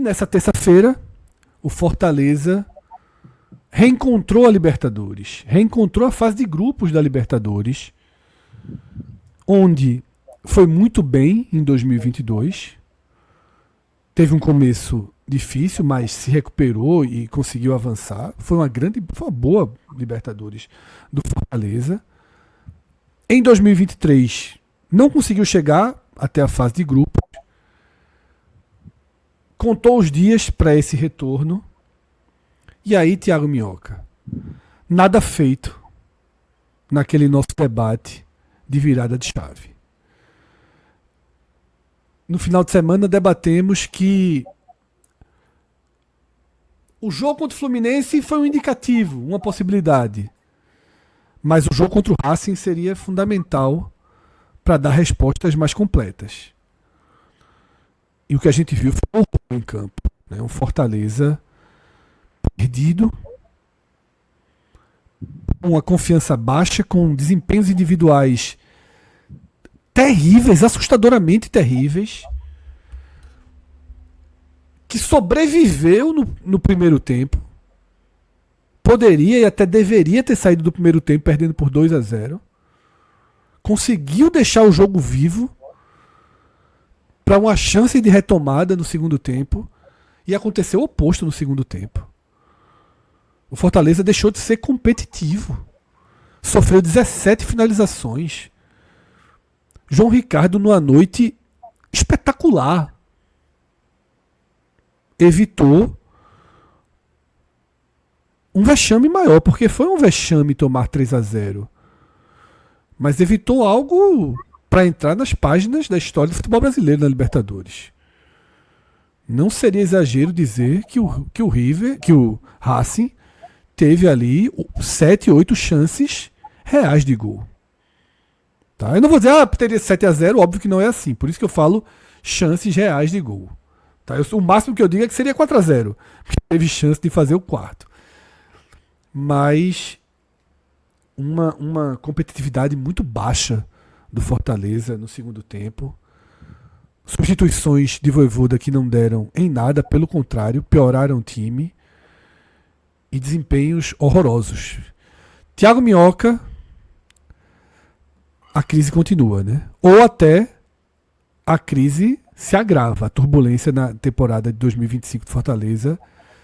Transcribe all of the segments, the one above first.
nessa terça-feira, o Fortaleza reencontrou a Libertadores, reencontrou a fase de grupos da Libertadores, onde foi muito bem em 2022. Teve um começo difícil, mas se recuperou e conseguiu avançar. Foi uma boa Libertadores do Fortaleza. Em 2023, não conseguiu chegar até a fase de grupo. Contou os dias para esse retorno. E aí, Thiago Minhoca, nada feito naquele nosso debate de virada de chave. No final de semana debatemos que o jogo contra o Fluminense foi um indicativo, uma possibilidade. Mas o jogo contra o Racing seria fundamental para dar respostas mais completas. E o que a gente viu foi um horror em campo. Né? Um Fortaleza perdido, uma confiança baixa, com desempenhos individuais terríveis, assustadoramente terríveis, que sobreviveu no primeiro tempo, poderia e até deveria ter saído do primeiro tempo perdendo por 2-0, conseguiu deixar o jogo vivo para uma chance de retomada no segundo tempo, e aconteceu o oposto no segundo tempo. O Fortaleza deixou de ser competitivo, sofreu 17 finalizações. João Ricardo, numa noite espetacular, evitou um vexame maior, porque foi um vexame tomar 3-0, mas evitou algo para entrar nas páginas da história do futebol brasileiro na Libertadores. Não seria exagero dizer que o Racing teve ali 7, 8 chances reais de gol. Tá? Eu não vou dizer, teria 7-0, óbvio que não é assim. Por isso que eu falo chances reais de gol. Tá? O máximo que eu digo é que seria 4-0, porque teve chance de fazer o quarto. Mas uma competitividade muito baixa do Fortaleza no segundo tempo. Substituições de Vojvoda que não deram em nada, pelo contrário, pioraram o time. E desempenhos horrorosos. Thiago Minhoca, a crise continua, né? Ou até a crise se agrava. A turbulência na temporada de 2025 de Fortaleza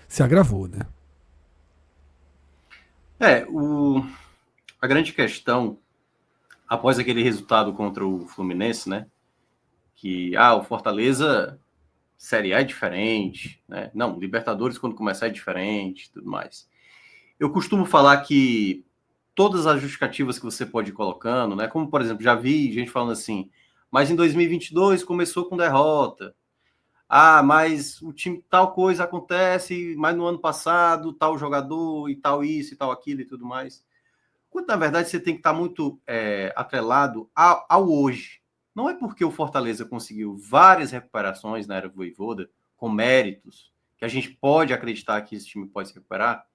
se agravou, né? A grande questão, após aquele resultado contra o Fluminense, né? Que o Fortaleza Série A é diferente, né? Não, Libertadores quando começar é diferente e tudo mais. Eu costumo falar que todas as justificativas que você pode ir colocando, né? Como, por exemplo, já vi gente falando assim, mas em 2022 começou com derrota. Mas o time tal coisa acontece, mas no ano passado tal jogador e tal isso e tal aquilo e tudo mais. Quando, na verdade, você tem que estar muito atrelado ao hoje. Não é porque o Fortaleza conseguiu várias recuperações na era do Vojvoda, com méritos, que a gente pode acreditar que esse time pode se recuperar,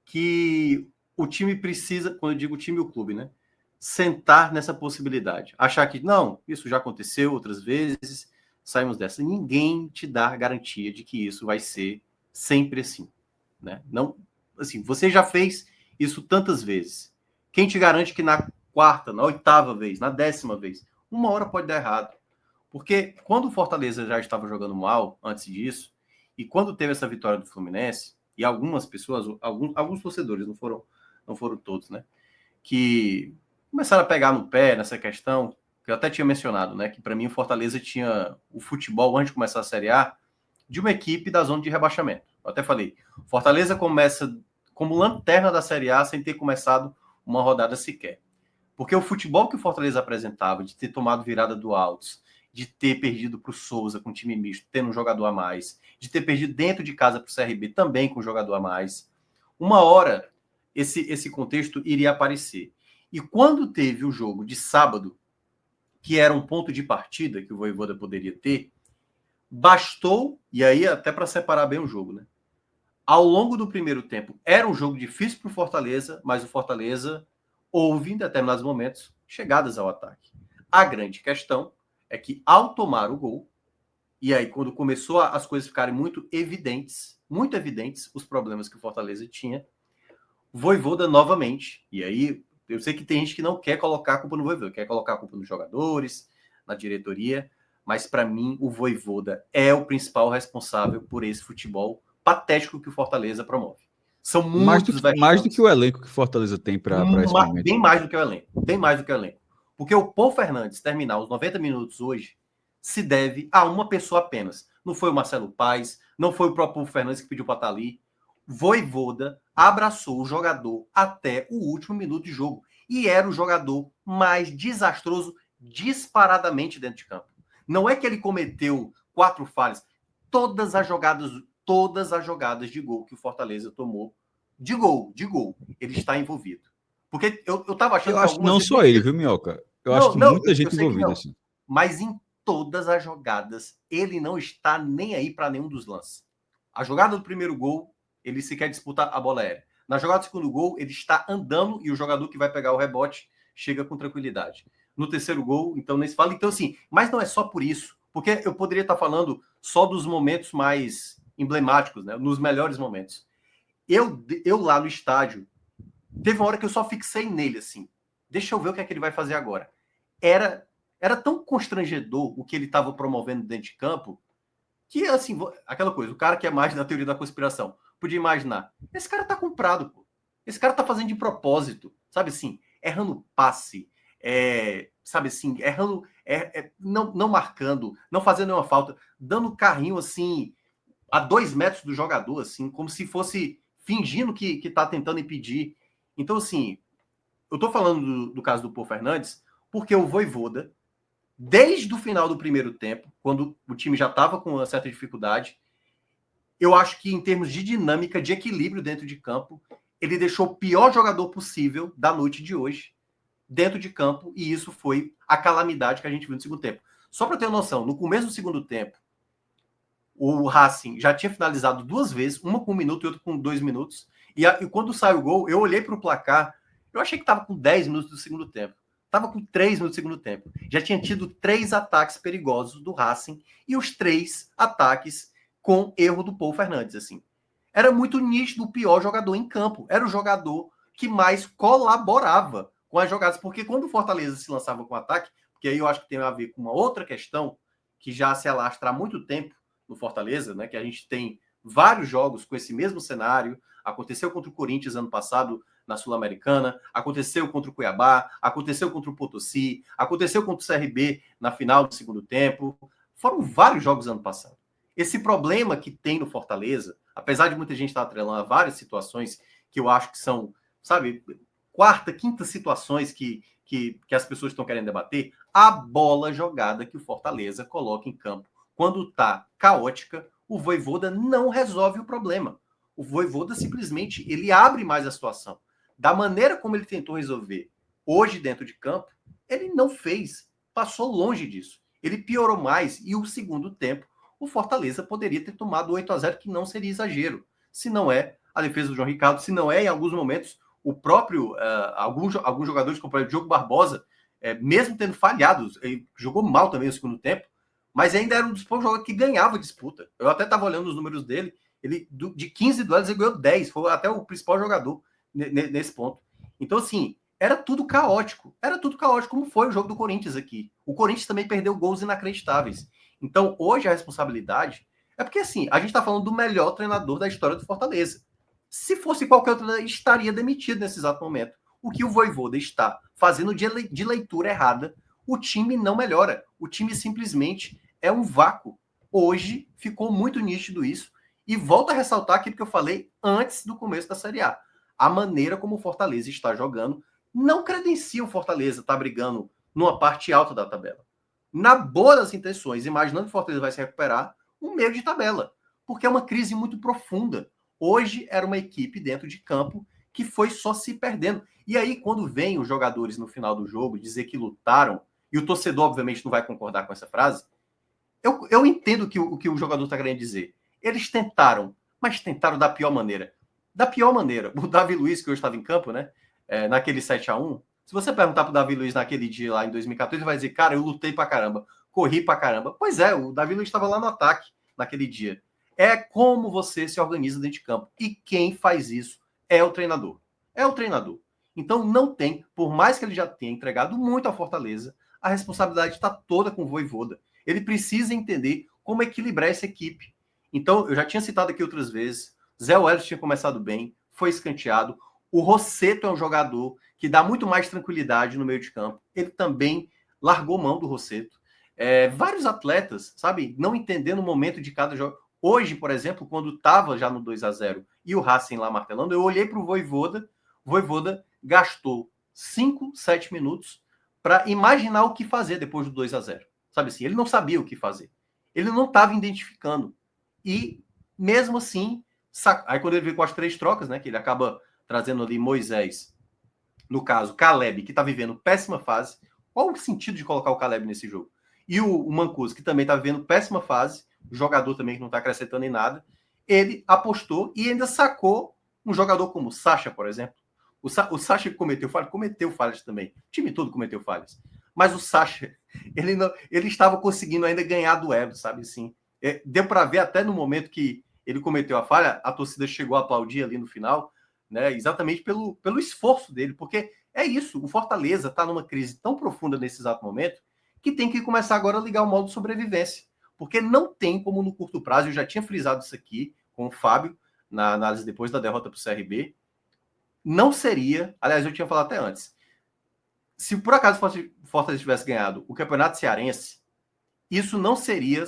que o time precisa, quando eu digo time, o clube, né? Sentar nessa possibilidade. Achar que, não, isso já aconteceu outras vezes, saímos dessa. Ninguém te dá a garantia de que isso vai ser sempre assim, né? Não, assim, você já fez isso tantas vezes. Quem te garante que na quarta, na oitava vez, na 10ª vez, uma hora pode dar errado? Porque quando o Fortaleza já estava jogando mal antes disso, e quando teve essa vitória do Fluminense, e algumas pessoas, alguns torcedores, não foram todos, né? Que começaram a pegar no pé nessa questão, que eu até tinha mencionado, né? Que para mim o Fortaleza tinha o futebol, antes de começar a Série A, de uma equipe da zona de rebaixamento. Eu até falei, Fortaleza começa como lanterna da Série A sem ter começado uma rodada sequer. Porque o futebol que o Fortaleza apresentava, de ter tomado virada do Altos, de ter perdido para o Souza com time misto, tendo um jogador a mais, de ter perdido dentro de casa para o CRB também com um jogador a mais, uma hora esse contexto iria aparecer. E quando teve o jogo de sábado, que era um ponto de partida que o Vojvoda poderia ter, bastou, e aí até para separar bem o jogo, né? Ao longo do primeiro tempo, era um jogo difícil para o Fortaleza, mas o Fortaleza houve, em determinados momentos, chegadas ao ataque. A grande questão é que, ao tomar o gol, E aí, quando começou as coisas ficarem muito evidentes, os problemas que o Fortaleza tinha, Vojvoda novamente. E aí, eu sei que tem gente que não quer colocar a culpa no Vojvoda, quer colocar a culpa nos jogadores, na diretoria, mas para mim o Vojvoda é o principal responsável por esse futebol patético que o Fortaleza promove. São muitos mais do que o elenco que Fortaleza tem para esse momento. Bem mais do que o elenco. Bem mais do que o elenco. Porque o Paul Fernandes terminar os 90 minutos hoje se deve a uma pessoa apenas. Não foi o Marcelo Paes, não foi o próprio Paul Fernandes que pediu para estar ali. Vojvoda abraçou o jogador até o último minuto de jogo. E era o jogador mais desastroso disparadamente dentro de campo. Não é que ele cometeu 4 falhas. Todas as jogadas de gol que o Fortaleza tomou, de gol, ele está envolvido. Porque eu tava achando que acho que não só ele, viu, Minhoca? Acho que muita gente envolvida. Assim. Mas em todas as jogadas, ele não está nem aí para nenhum dos lances. A jogada do primeiro gol, ele sequer disputa a bola aérea. Na jogada do segundo gol, ele está andando e o jogador que vai pegar o rebote chega com tranquilidade. No terceiro gol, então, nem se fala. Então, assim, mas não é só por isso. Porque eu poderia estar falando só dos momentos mais emblemáticos, né? Nos melhores momentos. Eu lá no estádio, teve uma hora que eu só fixei nele, assim. Deixa eu ver o que é que ele vai fazer agora. Era tão constrangedor o que ele estava promovendo dentro de campo, que, assim, aquela coisa, o cara que é mais da teoria da conspiração, podia imaginar, esse cara tá comprado, pô. Esse cara tá fazendo de propósito, sabe assim, errando passe, sabe assim, errando, não marcando, não fazendo nenhuma falta, dando carrinho, assim, a 2 metros do jogador, assim, como se fosse fingindo que tá tentando impedir. Então, assim, eu tô falando do caso do Paul Fernandes, porque o Vojvoda, desde o final do primeiro tempo, quando o time já estava com uma certa dificuldade, eu acho que em termos de dinâmica, de equilíbrio dentro de campo, ele deixou o pior jogador possível da noite de hoje dentro de campo, e isso foi a calamidade que a gente viu no segundo tempo. Só para ter uma noção, no começo do segundo tempo, o Racing já tinha finalizado 2 vezes, uma com 1 minuto e outra com 2 minutos, e quando sai o gol, eu olhei para o placar, eu achei que estava com 10 minutos do segundo tempo. Estava com 3 minutos do segundo tempo. Já tinha tido 3 ataques perigosos do Racing e os 3 ataques com erro do Paul Fernandes. Assim. Era muito nítido o pior jogador em campo. Era o jogador que mais colaborava com as jogadas. Porque quando o Fortaleza se lançava com ataque, porque aí eu acho que tem a ver com uma outra questão que já se alastra há muito tempo no Fortaleza, né? Que a gente tem vários jogos com esse mesmo cenário. Aconteceu contra o Corinthians ano passado, na Sul-Americana, aconteceu contra o Cuiabá, aconteceu contra o Potosí, aconteceu contra o CRB na final do segundo tempo. Foram vários jogos ano passado. Esse problema que tem no Fortaleza, apesar de muita gente estar atrelando a várias situações que eu acho que são, sabe, quarta, quinta situações que as pessoas estão querendo debater, a bola jogada que o Fortaleza coloca em campo, quando está caótica, o Vojvoda não resolve o problema. O Vojvoda simplesmente ele abre mais a situação. Da maneira como ele tentou resolver hoje dentro de campo, ele não fez. Passou longe disso. Ele piorou mais. E o segundo tempo, o Fortaleza poderia ter tomado 8-0, que não seria exagero. Se não é a defesa do João Ricardo, se não é, em alguns momentos, o próprio, alguns jogadores, como o Diogo Barbosa, mesmo tendo falhado, ele jogou mal também no segundo tempo, mas ainda era um dos poucos jogadores que ganhava disputa. Eu até estava olhando os números dele, ele de 15 duelos ele ganhou 10, foi até o principal jogador nesse ponto. Então, assim, era tudo caótico. Era tudo caótico, como foi o jogo do Corinthians aqui. O Corinthians também perdeu gols inacreditáveis. Então, hoje a responsabilidade é porque, assim, a gente está falando do melhor treinador da história do Fortaleza. Se fosse qualquer outro, estaria demitido nesse exato momento. O que o Vojvoda está fazendo de leitura errada, o time não melhora. O time simplesmente é um vácuo. Hoje ficou muito nítido isso. E volto a ressaltar aquilo que eu falei antes do começo da Série A. A maneira como o Fortaleza está jogando não credencia o Fortaleza estar brigando numa parte alta da tabela. Na boa das intenções, imaginando que o Fortaleza vai se recuperar, um meio de tabela. Porque é uma crise muito profunda. Hoje era uma equipe dentro de campo que foi só se perdendo. E aí, quando vem os jogadores no final do jogo dizer que lutaram, e o torcedor, obviamente, não vai concordar com essa frase, eu entendo o que o jogador está querendo dizer. Eles tentaram, mas tentaram da pior maneira. Da pior maneira. O Davi Luiz, que hoje estava em campo, né? Naquele 7-1, se você perguntar pro Davi Luiz naquele dia lá em 2014, ele vai dizer, cara, eu lutei pra caramba. corri pra caramba. Pois é, o Davi Luiz estava lá no ataque naquele dia. É como você se organiza dentro de campo. E quem faz isso é o treinador. É o treinador. Então não tem, por mais que ele já tenha entregado muito à Fortaleza, a responsabilidade está toda com o Vojvoda. Ele precisa entender como equilibrar essa equipe. Então, eu já tinha citado aqui outras vezes, Zé Welles tinha começado bem, foi escanteado. O Rossetto é um jogador que dá muito mais tranquilidade no meio de campo. Ele também largou mão do Rossetto. Vários atletas, sabe, não entendendo o momento de cada jogo. Hoje, por exemplo, quando estava já no 2-0 e o Racing lá martelando, eu olhei para o Vojvoda gastou 5, 7 minutos para imaginar o que fazer depois do 2-0. Sabe assim, ele não sabia o que fazer. Ele não estava identificando. E, mesmo assim, aí quando ele veio com as 3 trocas, né, que ele acaba trazendo ali Moisés, no caso, Caleb, que está vivendo péssima fase. Qual o sentido de colocar o Caleb nesse jogo? E o Mancuso, que também está vivendo péssima fase, jogador também que não está acrescentando em nada, ele apostou e ainda sacou um jogador como o Sacha, por exemplo. O Sacha cometeu falhas também. O time todo cometeu falhas. Mas o Sacha, ele estava conseguindo ainda ganhar duelo, sabe assim? Deu para ver até no momento que ele cometeu a falha, a torcida chegou a aplaudir ali no final, né? Exatamente pelo esforço dele, porque é isso, o Fortaleza está numa crise tão profunda nesse exato momento que tem que começar agora a ligar o modo sobrevivência, porque não tem como no curto prazo, eu já tinha frisado isso aqui com o Fábio, na análise depois da derrota para o CRB, não seria, aliás, eu tinha falado até antes, se por acaso o Fortaleza tivesse ganhado o Campeonato Cearense, isso não seria,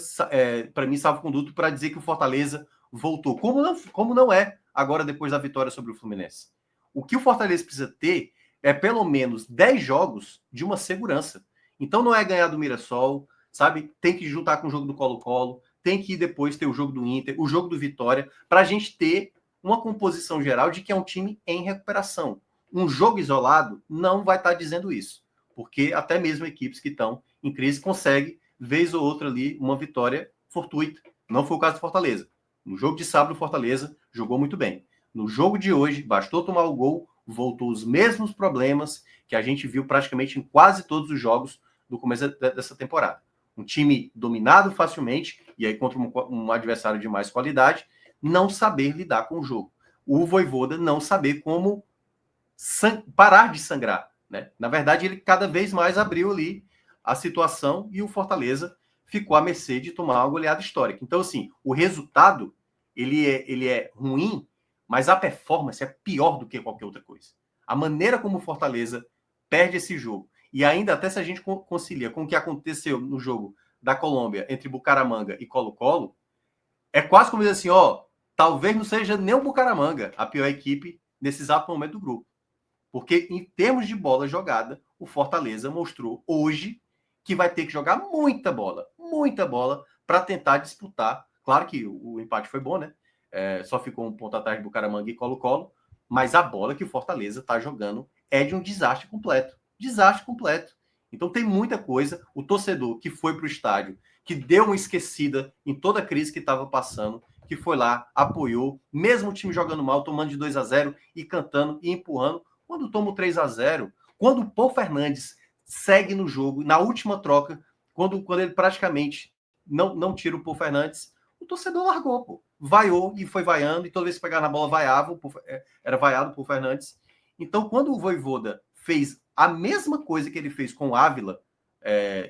para mim, salvo-conduto para dizer que o Fortaleza voltou. Como não é agora depois da vitória sobre o Fluminense. O que o Fortaleza precisa ter é pelo menos 10 jogos de uma segurança. Então não é ganhar do Mirassol, sabe? Tem que juntar com o jogo do Colo-Colo, tem que depois ter o jogo do Inter, o jogo do Vitória, para a gente ter uma composição geral de que é um time em recuperação. Um jogo isolado não vai estar dizendo isso, porque até mesmo equipes que estão em crise conseguem, vez ou outra ali, uma vitória fortuita. Não foi o caso do Fortaleza. No jogo de sábado, o Fortaleza jogou muito bem. No jogo de hoje, bastou tomar o gol, voltou os mesmos problemas que a gente viu praticamente em quase todos os jogos do começo dessa temporada. Um time dominado facilmente, e aí contra um adversário de mais qualidade, não saber lidar com o jogo. O Vojvoda não saber como parar de sangrar, né? Na verdade, ele cada vez mais abriu ali a situação e o Fortaleza ficou à mercê de tomar uma goleada histórica. Então, assim, o resultado, ele é ruim, mas a performance é pior do que qualquer outra coisa. A maneira como o Fortaleza perde esse jogo, e ainda até se a gente concilia com o que aconteceu no jogo da Colômbia entre Bucaramanga e Colo-Colo, é quase como dizer assim, talvez não seja nem o Bucaramanga a pior equipe nesse exato momento do grupo. Porque em termos de bola jogada, o Fortaleza mostrou hoje que vai ter que jogar muita bola para tentar disputar. Claro que o empate foi bom, né? Só ficou um ponto atrás do Bucaramanga e Colo-Colo, mas a bola que o Fortaleza está jogando é de um desastre completo. Desastre completo. Então tem muita coisa. O torcedor que foi para o estádio, que deu uma esquecida em toda a crise que estava passando, que foi lá, apoiou, mesmo o time jogando mal, tomando de 2-0 e cantando e empurrando. Quando toma o 3-0, quando o Paul Fernandes segue no jogo, na última troca, quando ele praticamente não tira o Paul Fernandes, o torcedor largou, pô. Vaiou e foi vaiando, e toda vez que pegava na bola, vaiava, era vaiado por Fernandes. Então, quando o Vojvoda fez a mesma coisa que ele fez com o Ávila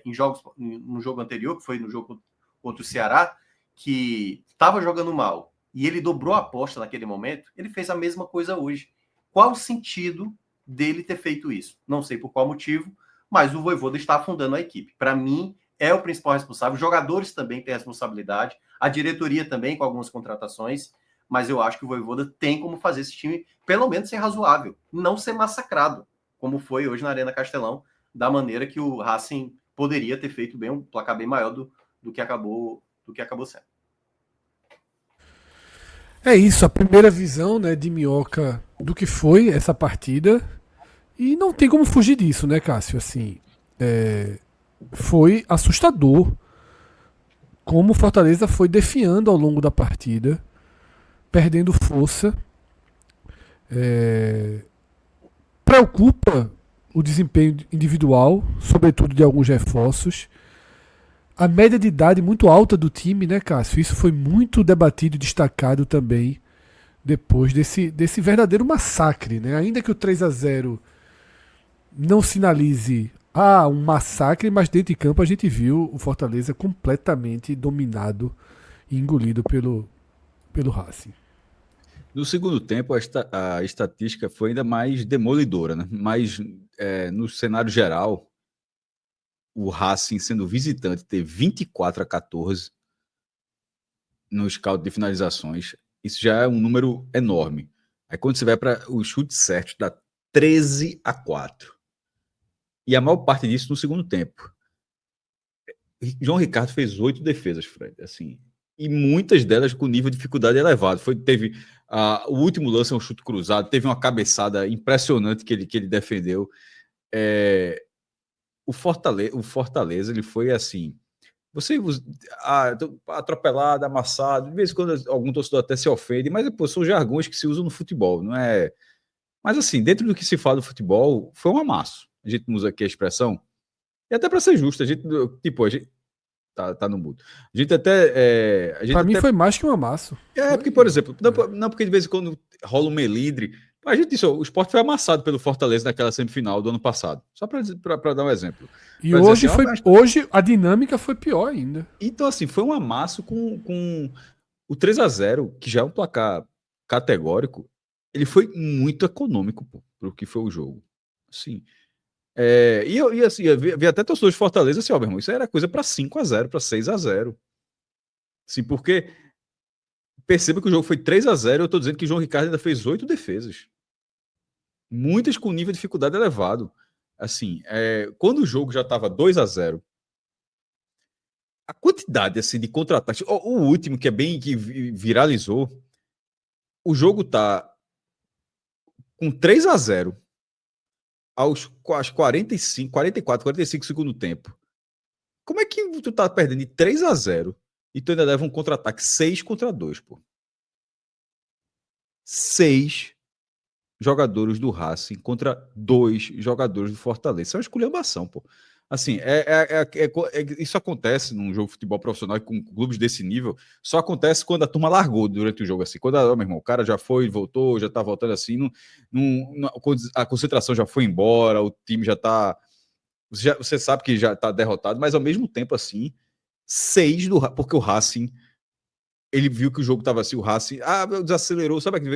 no jogo anterior, que foi no jogo contra o Ceará, que estava jogando mal, e ele dobrou a aposta naquele momento, ele fez a mesma coisa hoje. Qual o sentido dele ter feito isso? Não sei por qual motivo, mas o Vojvoda está afundando a equipe. Para mim, é o principal responsável. Os jogadores também têm responsabilidade, a diretoria também com algumas contratações, mas eu acho que o Vojvoda tem como fazer esse time, pelo menos, ser razoável, não ser massacrado, como foi hoje na Arena Castelão, da maneira que o Racing poderia ter feito bem, um placar bem maior do que acabou sendo. É isso, a primeira visão, né, de Minhoca do que foi essa partida. E não tem como fugir disso, né, Cássio? Assim, foi assustador como o Fortaleza foi definhando ao longo da partida, perdendo força. Preocupa o desempenho individual, sobretudo de alguns reforços. A média de idade muito alta do time, né, Cássio? Isso foi muito debatido e destacado também depois desse verdadeiro massacre, né? Ainda que o 3-0 não sinalize um massacre, mas dentro de campo a gente viu o Fortaleza completamente dominado e engolido pelo Racing. No segundo tempo, a estatística foi ainda mais demolidora, né? Mas no cenário geral, o Racing, sendo visitante, ter 24-14 no scout de finalizações, isso já é um número enorme. Aí quando você vai para os chutes certos, dá 13-4. E a maior parte disso no segundo tempo. João Ricardo fez 8 defesas, Fred, assim, e muitas delas com nível de dificuldade elevado. Teve o último lance, um chute cruzado, teve uma cabeçada impressionante que ele defendeu. O Fortaleza, ele foi assim, você atropelado, amassado, de vez em quando algum torcedor até se ofende, mas são jargões que se usam no futebol, não é? Mas assim, dentro do que se fala do futebol, foi um amasso. A gente usa aqui a expressão, e até para ser justo, a gente tá no mudo. A gente até. Pra mim foi mais que um amasso. Porque, por exemplo, não porque de vez em quando rola um melindre. A gente disse, o Sport foi amassado pelo Fortaleza naquela semifinal do ano passado. Só para dar um exemplo. E hoje, hoje a dinâmica foi pior ainda. Então, assim, foi um amasso com o 3-0, que já é um placar categórico. Ele foi muito econômico pro que foi o jogo. Assim. Eu vi até torcedores de Fortaleza assim, meu irmão, isso era coisa para 5-0, para 6-0. Assim, porque perceba que o jogo foi 3-0, eu tô dizendo que João Ricardo ainda fez 8 defesas. Muitas com nível de dificuldade elevado. Assim, quando o jogo já estava 2-0, a quantidade assim, de contra-ataques, o último que viralizou, o jogo tá com 3-0 aos 45, 44, 45 segundo tempo. Como é que tu tá perdendo de 3-0 e tu ainda leva um contra-ataque 6-2, pô? 6 jogadores do Racing contra 2 jogadores do Fortaleza. Isso é uma esculhambação, pô. Assim, isso acontece num jogo de futebol profissional com clubes desse nível, só acontece quando a turma largou durante o jogo, assim, quando meu irmão, o cara já foi, voltou, já tá voltando assim, a concentração já foi embora, o time já tá, você sabe que já tá derrotado, mas ao mesmo tempo, assim, 6 porque o Racing, ele viu que o jogo tava assim, o Racing, desacelerou, sabe que de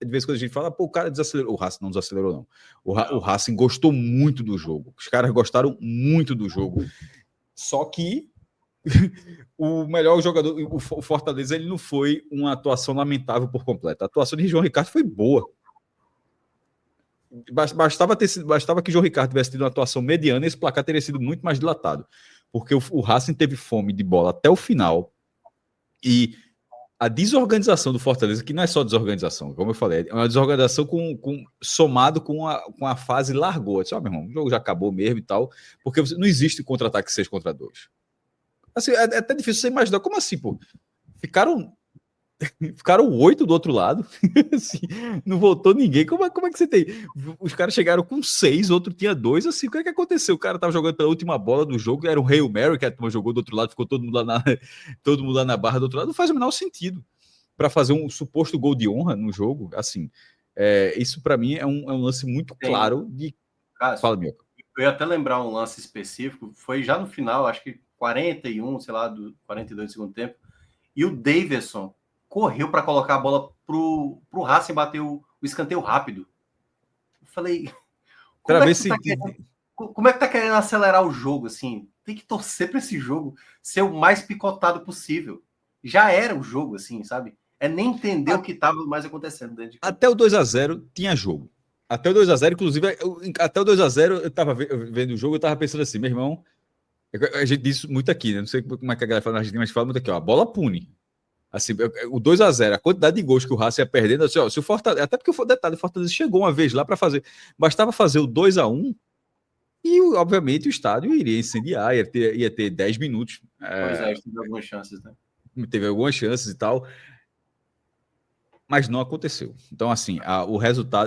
vez em quando a gente fala, o cara desacelerou, o Racing não desacelerou não, o Racing gostou muito do jogo, os caras gostaram muito do jogo, só que o melhor jogador, o Fortaleza, ele não foi uma atuação lamentável por completo, a atuação de João Ricardo foi boa, bastava que João Ricardo tivesse tido uma atuação mediana, esse placar teria sido muito mais dilatado, porque o Racing teve fome de bola até o final, e a desorganização do Fortaleza, que não é só desorganização, como eu falei, é uma desorganização somado com a fase largou. Disse, meu irmão, o jogo já acabou mesmo e tal, porque não existe contra-ataque 6-2. Assim, é até difícil você imaginar, como assim, pô? Ficaram 8 do outro lado, assim, não voltou ninguém. Como é que você tem? Os caras chegaram com 6, outro tinha 2, assim, o que é que aconteceu? O cara tava jogando pela última bola do jogo, era um Hail Mary, que a turma jogou do outro lado, ficou todo mundo lá na barra do outro lado, não faz o menor sentido para fazer um suposto gol de honra no jogo, assim, isso para mim é um lance muito claro de... Cássio, fala, Mioca. Eu ia até lembrar um lance específico, foi já no final, acho que 41, sei lá, do 42 do segundo tempo, e o Davidson correu para colocar a bola pro Racing bater o escanteio rápido. Eu falei, como é que tá querendo acelerar o jogo assim? Tem que torcer para esse jogo ser o mais picotado possível. Já era o jogo assim, sabe? Nem entender o que estava mais acontecendo dentro de campo. Até o 2-0 tinha jogo. Até o 2-0, inclusive, até o 2-0 eu tava vendo o jogo, eu tava pensando assim, meu irmão, a gente disse muito aqui, né? Não sei como é que a galera fala na Argentina, mas fala muito aqui, ó, a bola pune. Assim, o 2-0, a quantidade de gols que o Racing ia perdendo, assim, ó, se o Fortaleza, até porque o Fortaleza chegou uma vez lá para fazer, bastava fazer o 2-1 e, obviamente, o estádio iria incendiar, ia ter 10 minutos. Teve algumas chances, né? Teve algumas chances e tal, mas não aconteceu. Então, assim,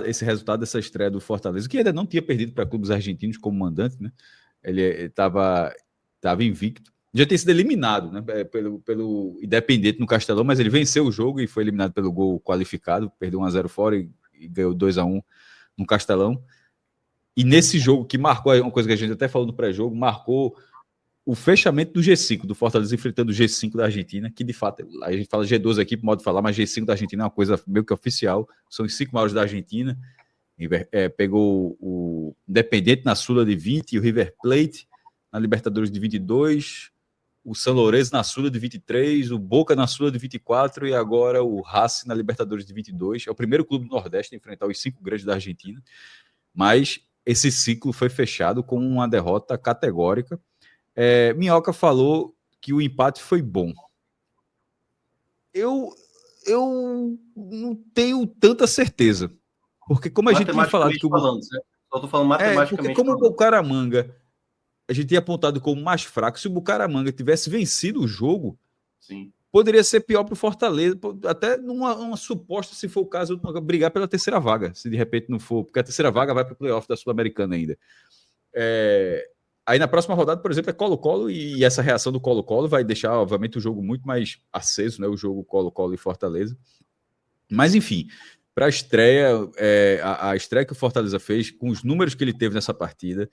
esse resultado dessa estreia do Fortaleza, que ainda não tinha perdido para clubes argentinos como mandante, né? Ele estava invicto. Já tinha sido eliminado, né, pelo Independente no Castelão, mas ele venceu o jogo e foi eliminado pelo gol qualificado, perdeu 1-0 fora e ganhou 2-1 no Castelão. E nesse jogo que marcou, uma coisa que a gente até falou no pré-jogo, marcou o fechamento do G5, do Fortaleza enfrentando o G5 da Argentina, que de fato, a gente fala G12 aqui, por modo de falar, mas G5 da Argentina é uma coisa meio que oficial, são os 5 maiores da Argentina. Pegou o Independiente na Sula de 20, o River Plate na Libertadores de 22, o São Lourenço na Sula de 23, o Boca na Sula de 24 e agora o Racing na Libertadores de 22. É o primeiro clube do Nordeste a enfrentar os 5 grandes da Argentina, mas esse ciclo foi fechado com uma derrota categórica. Minhoca falou que o empate foi bom. Eu não tenho tanta certeza, porque como a gente tinha falado que só estou falando matematicamente. Porque como o Bucaramanga a gente tinha apontado como mais fraco, se o Bucaramanga tivesse vencido o jogo, sim, poderia ser pior para o Fortaleza, até numa suposta, se for o caso, brigar pela terceira vaga, se de repente não for, porque a terceira vaga vai para o playoff da Sul-Americana ainda. Aí na próxima rodada, por exemplo, é Colo-Colo, e essa reação do Colo-Colo vai deixar, obviamente, o jogo muito mais aceso, né? O jogo Colo-Colo e Fortaleza. Mas, enfim, para a estreia, a estreia que o Fortaleza fez, com os números que ele teve nessa partida,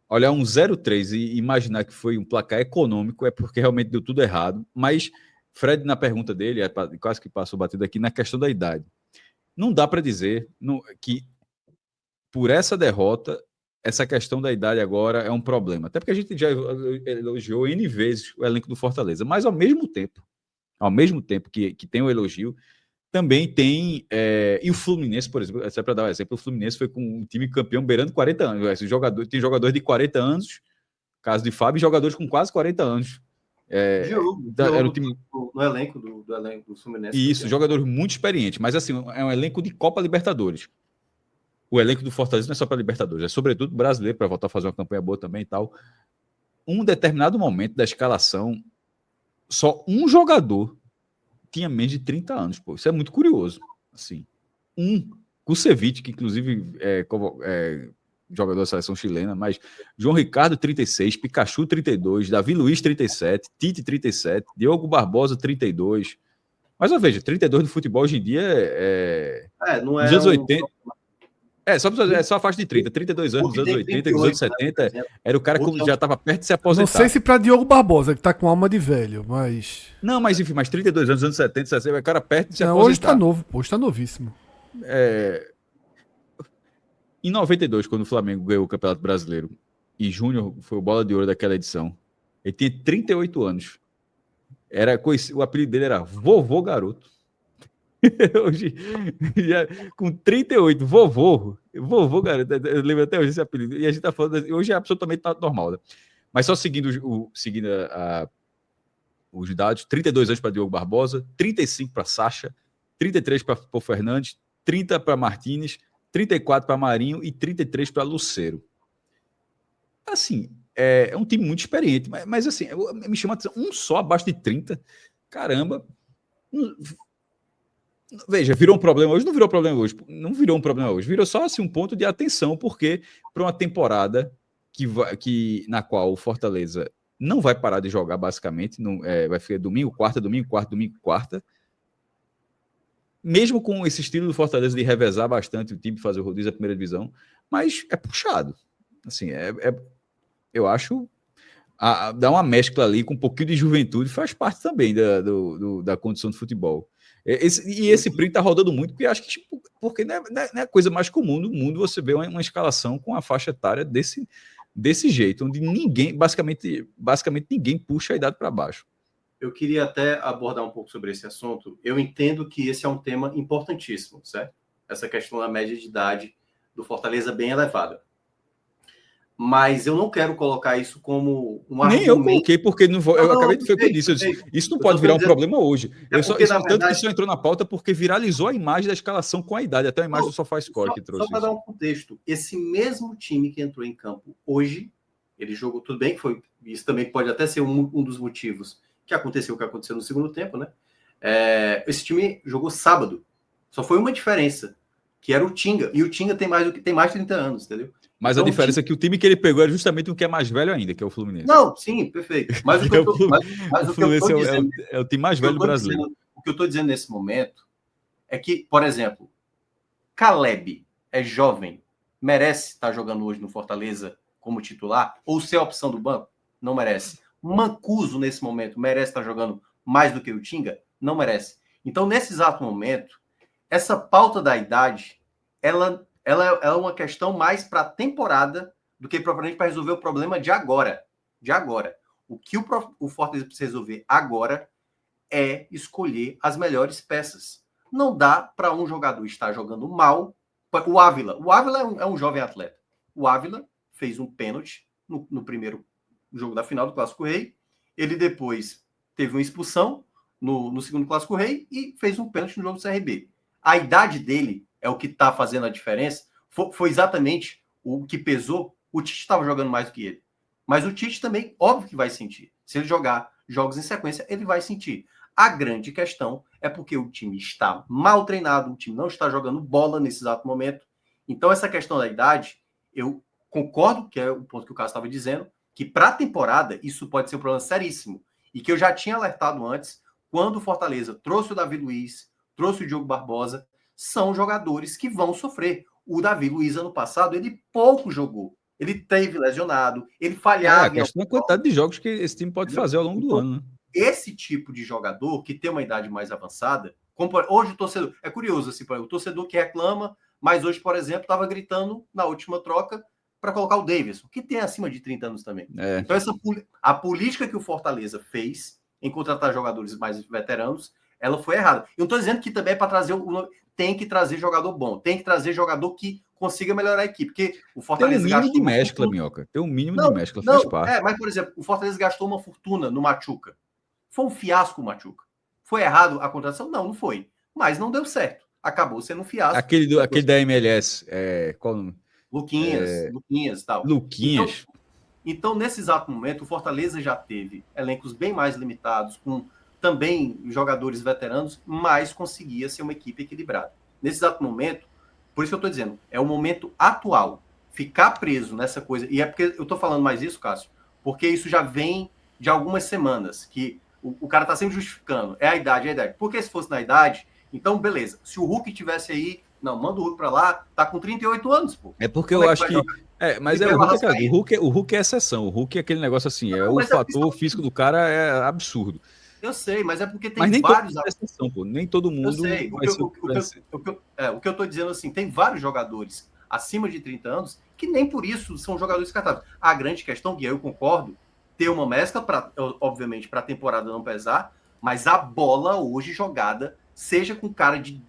olhar um 0-3 e imaginar que foi um placar econômico é porque realmente deu tudo errado. Mas Fred, na pergunta dele, quase que passou batido aqui, na questão da idade. Não dá para dizer que por essa derrota, essa questão da idade agora é um problema. Até porque a gente já elogiou N vezes o elenco do Fortaleza. Mas ao mesmo tempo que tem o elogio, também tem... e o Fluminense, por exemplo, para dar um exemplo, o Fluminense foi com um time campeão beirando 40 anos. Tem jogadores de 40 anos, caso de Fábio, e jogadores com quase 40 anos. Era o time... no elenco do Fluminense. Isso, jogadores muito experientes, mas assim, é um elenco de Copa Libertadores. O elenco do Fortaleza não é só para Libertadores, é sobretudo brasileiro, para voltar a fazer uma campanha boa também e tal. Um determinado momento da escalação, só um jogador tinha menos de 30 anos, pô. Isso é muito curioso. Assim, Kusevich, que inclusive é jogador da seleção chilena, mas João Ricardo, 36, Pikachu, 32, Davi Luiz, 37, Tite, 37, Diogo Barbosa, 32. Mas, veja, 32 no futebol hoje em dia não é nos anos 80... só a faixa de 30, 32 anos, nos anos 80, nos anos 70, né, era o cara que já estava perto de se aposentar. Não sei se para Diogo Barbosa, que tá com alma de velho, mas... Não, mas enfim, 32 anos, anos 70, 60, é o cara perto de se aposentar. Hoje tá novo, hoje tá novíssimo. Em 92, quando o Flamengo ganhou o Campeonato Brasileiro, e Júnior foi o bola de ouro daquela edição, ele tinha 38 anos. O apelido dele era Vovô Garoto. Hoje, com 38, vovô garoto, eu lembro até hoje esse apelido, e a gente tá falando, hoje é absolutamente normal, né? Mas só seguindo os dados, 32 anos para Diogo Barbosa, 35 para Sacha, 33 para Pô Fernandes, 30 para Martínez, 34 para Marinho e 33 para Lucero. Assim, é um time muito experiente, mas assim, me chama a atenção, um só abaixo de 30, caramba. Veja, virou um problema hoje? Não virou problema hoje. Não virou um problema hoje. Virou só assim, um ponto de atenção, porque para uma temporada na qual o Fortaleza não vai parar de jogar, basicamente, vai ficar domingo, quarta, domingo, quarta, domingo, quarta. Mesmo com esse estilo do Fortaleza de revezar bastante o time, fazer o rodízio da primeira divisão, mas é puxado. Assim, eu acho... dá uma mescla ali com um pouquinho de juventude, faz parte também da condição do futebol. Esse print tá rodando muito, porque acho que porque não é a coisa mais comum do mundo você ver uma escalação com a faixa etária desse jeito, onde basicamente ninguém puxa a idade para baixo. Eu queria até abordar um pouco sobre esse assunto. Eu entendo que esse é um tema importantíssimo, certo? Essa questão da média de idade do Fortaleza bem elevada. Mas eu não quero colocar isso como um argumento. Nem eu coloquei, porque não vou, eu acabei de falar disso. Isso não pode virar um problema hoje. Tanto que isso entrou na pauta porque viralizou a imagem da escalação com a idade, até a imagem do SofaScore que trouxe. Só para dar um contexto, esse mesmo time que entrou em campo hoje, ele jogou tudo bem, que foi isso também pode até ser um dos motivos que aconteceu o que aconteceu no segundo tempo, né? Esse time jogou sábado. Só foi uma diferença, que era o Tinga. E o Tinga tem mais de 30 anos, entendeu? Mas Então, a diferença é que o time que ele pegou é justamente um que é mais velho ainda, que é o Fluminense. Não, sim, perfeito. Mas o que eu tô, mas o o que eu Fluminense tô dizendo, é o time mais velho do brasileiro. o que eu tô dizendo nesse momento é que, por exemplo, Caleb é jovem, merece estar jogando hoje no Fortaleza como titular ou ser a opção do banco? Não merece. Mancuso, nesse momento, merece estar jogando mais do que o Tinga? Não merece. Então, nesse exato momento, essa pauta da idade, ela é uma questão mais para a temporada do que propriamente para resolver o problema de agora. De agora. O que o Fortaleza precisa resolver agora é escolher as melhores peças. Não dá para um jogador estar jogando mal. O Ávila é um jovem atleta. O Ávila fez um pênalti no primeiro jogo da final do Clássico Rei. Ele depois teve uma expulsão no segundo Clássico Rei e fez um pênalti no jogo do CRB. A idade dele é o que está fazendo a diferença. Foi exatamente o que pesou. O Tite estava jogando mais do que ele. Mas o Tite também, óbvio que vai sentir. Se ele jogar jogos em sequência, ele vai sentir. A grande questão é porque o time está mal treinado, o time não está jogando bola nesse exato momento. Então, essa questão da idade, eu concordo, que é o ponto que o Cássio estava dizendo, que para a temporada isso pode ser um problema seríssimo. E que eu já tinha alertado antes, quando o Fortaleza trouxe o Davi Luiz, trouxe o Diogo Barbosa, são jogadores que vão sofrer. O Davi Luiz, ano passado, ele pouco jogou. Ele teve lesionado, ele falhava. A questão é a quantidade de jogos que esse time pode fazer ao longo do ano, né? Esse tipo de jogador que tem uma idade mais avançada, hoje o torcedor, é curioso assim, o torcedor que reclama, mas hoje, por exemplo, estava gritando na última troca para colocar o Davidson, que tem acima de 30 anos também. Então, a política que o Fortaleza fez em contratar jogadores mais veteranos, ela foi errada. Eu não estou dizendo que também é para trazer tem que trazer jogador bom, tem que trazer jogador que consiga melhorar a equipe, porque o Fortaleza tem um mínimo de mescla, Minhoca. Tem um mínimo de mescla, faz parte. Mas, por exemplo, o Fortaleza gastou uma fortuna no Machuca. Foi um fiasco o Machuca. Foi errado a contratação? Não foi. Mas não deu certo. Acabou sendo um fiasco. Aquele da MLS, qual o nome? Luquinhas e tal. Luquinhas. Então, nesse exato momento, o Fortaleza já teve elencos bem mais limitados, com também jogadores veteranos, mas conseguia ser uma equipe equilibrada. Nesse exato momento, por isso que eu estou dizendo, é o momento atual. Ficar preso nessa coisa, e é porque eu estou falando mais isso, Cássio, porque isso já vem de algumas semanas, que o cara está sempre justificando, é a idade. Porque se fosse na idade, então beleza, se o Hulk tivesse aí, não, manda o Hulk para lá, tá com 38 anos, pô. É porque eu acho que... mas o Hulk é exceção, o Hulk é aquele negócio assim, o fator físico do cara é absurdo. Eu sei, mas é porque tem nem vários... Todo exceção, pô. Nem todo mundo... Eu sei, o que eu tô dizendo assim, tem vários jogadores acima de 30 anos que nem por isso são jogadores descartáveis. A grande questão, Gui, eu concordo, ter uma mescla, obviamente, para a temporada não pesar, mas a bola hoje jogada, seja com cara de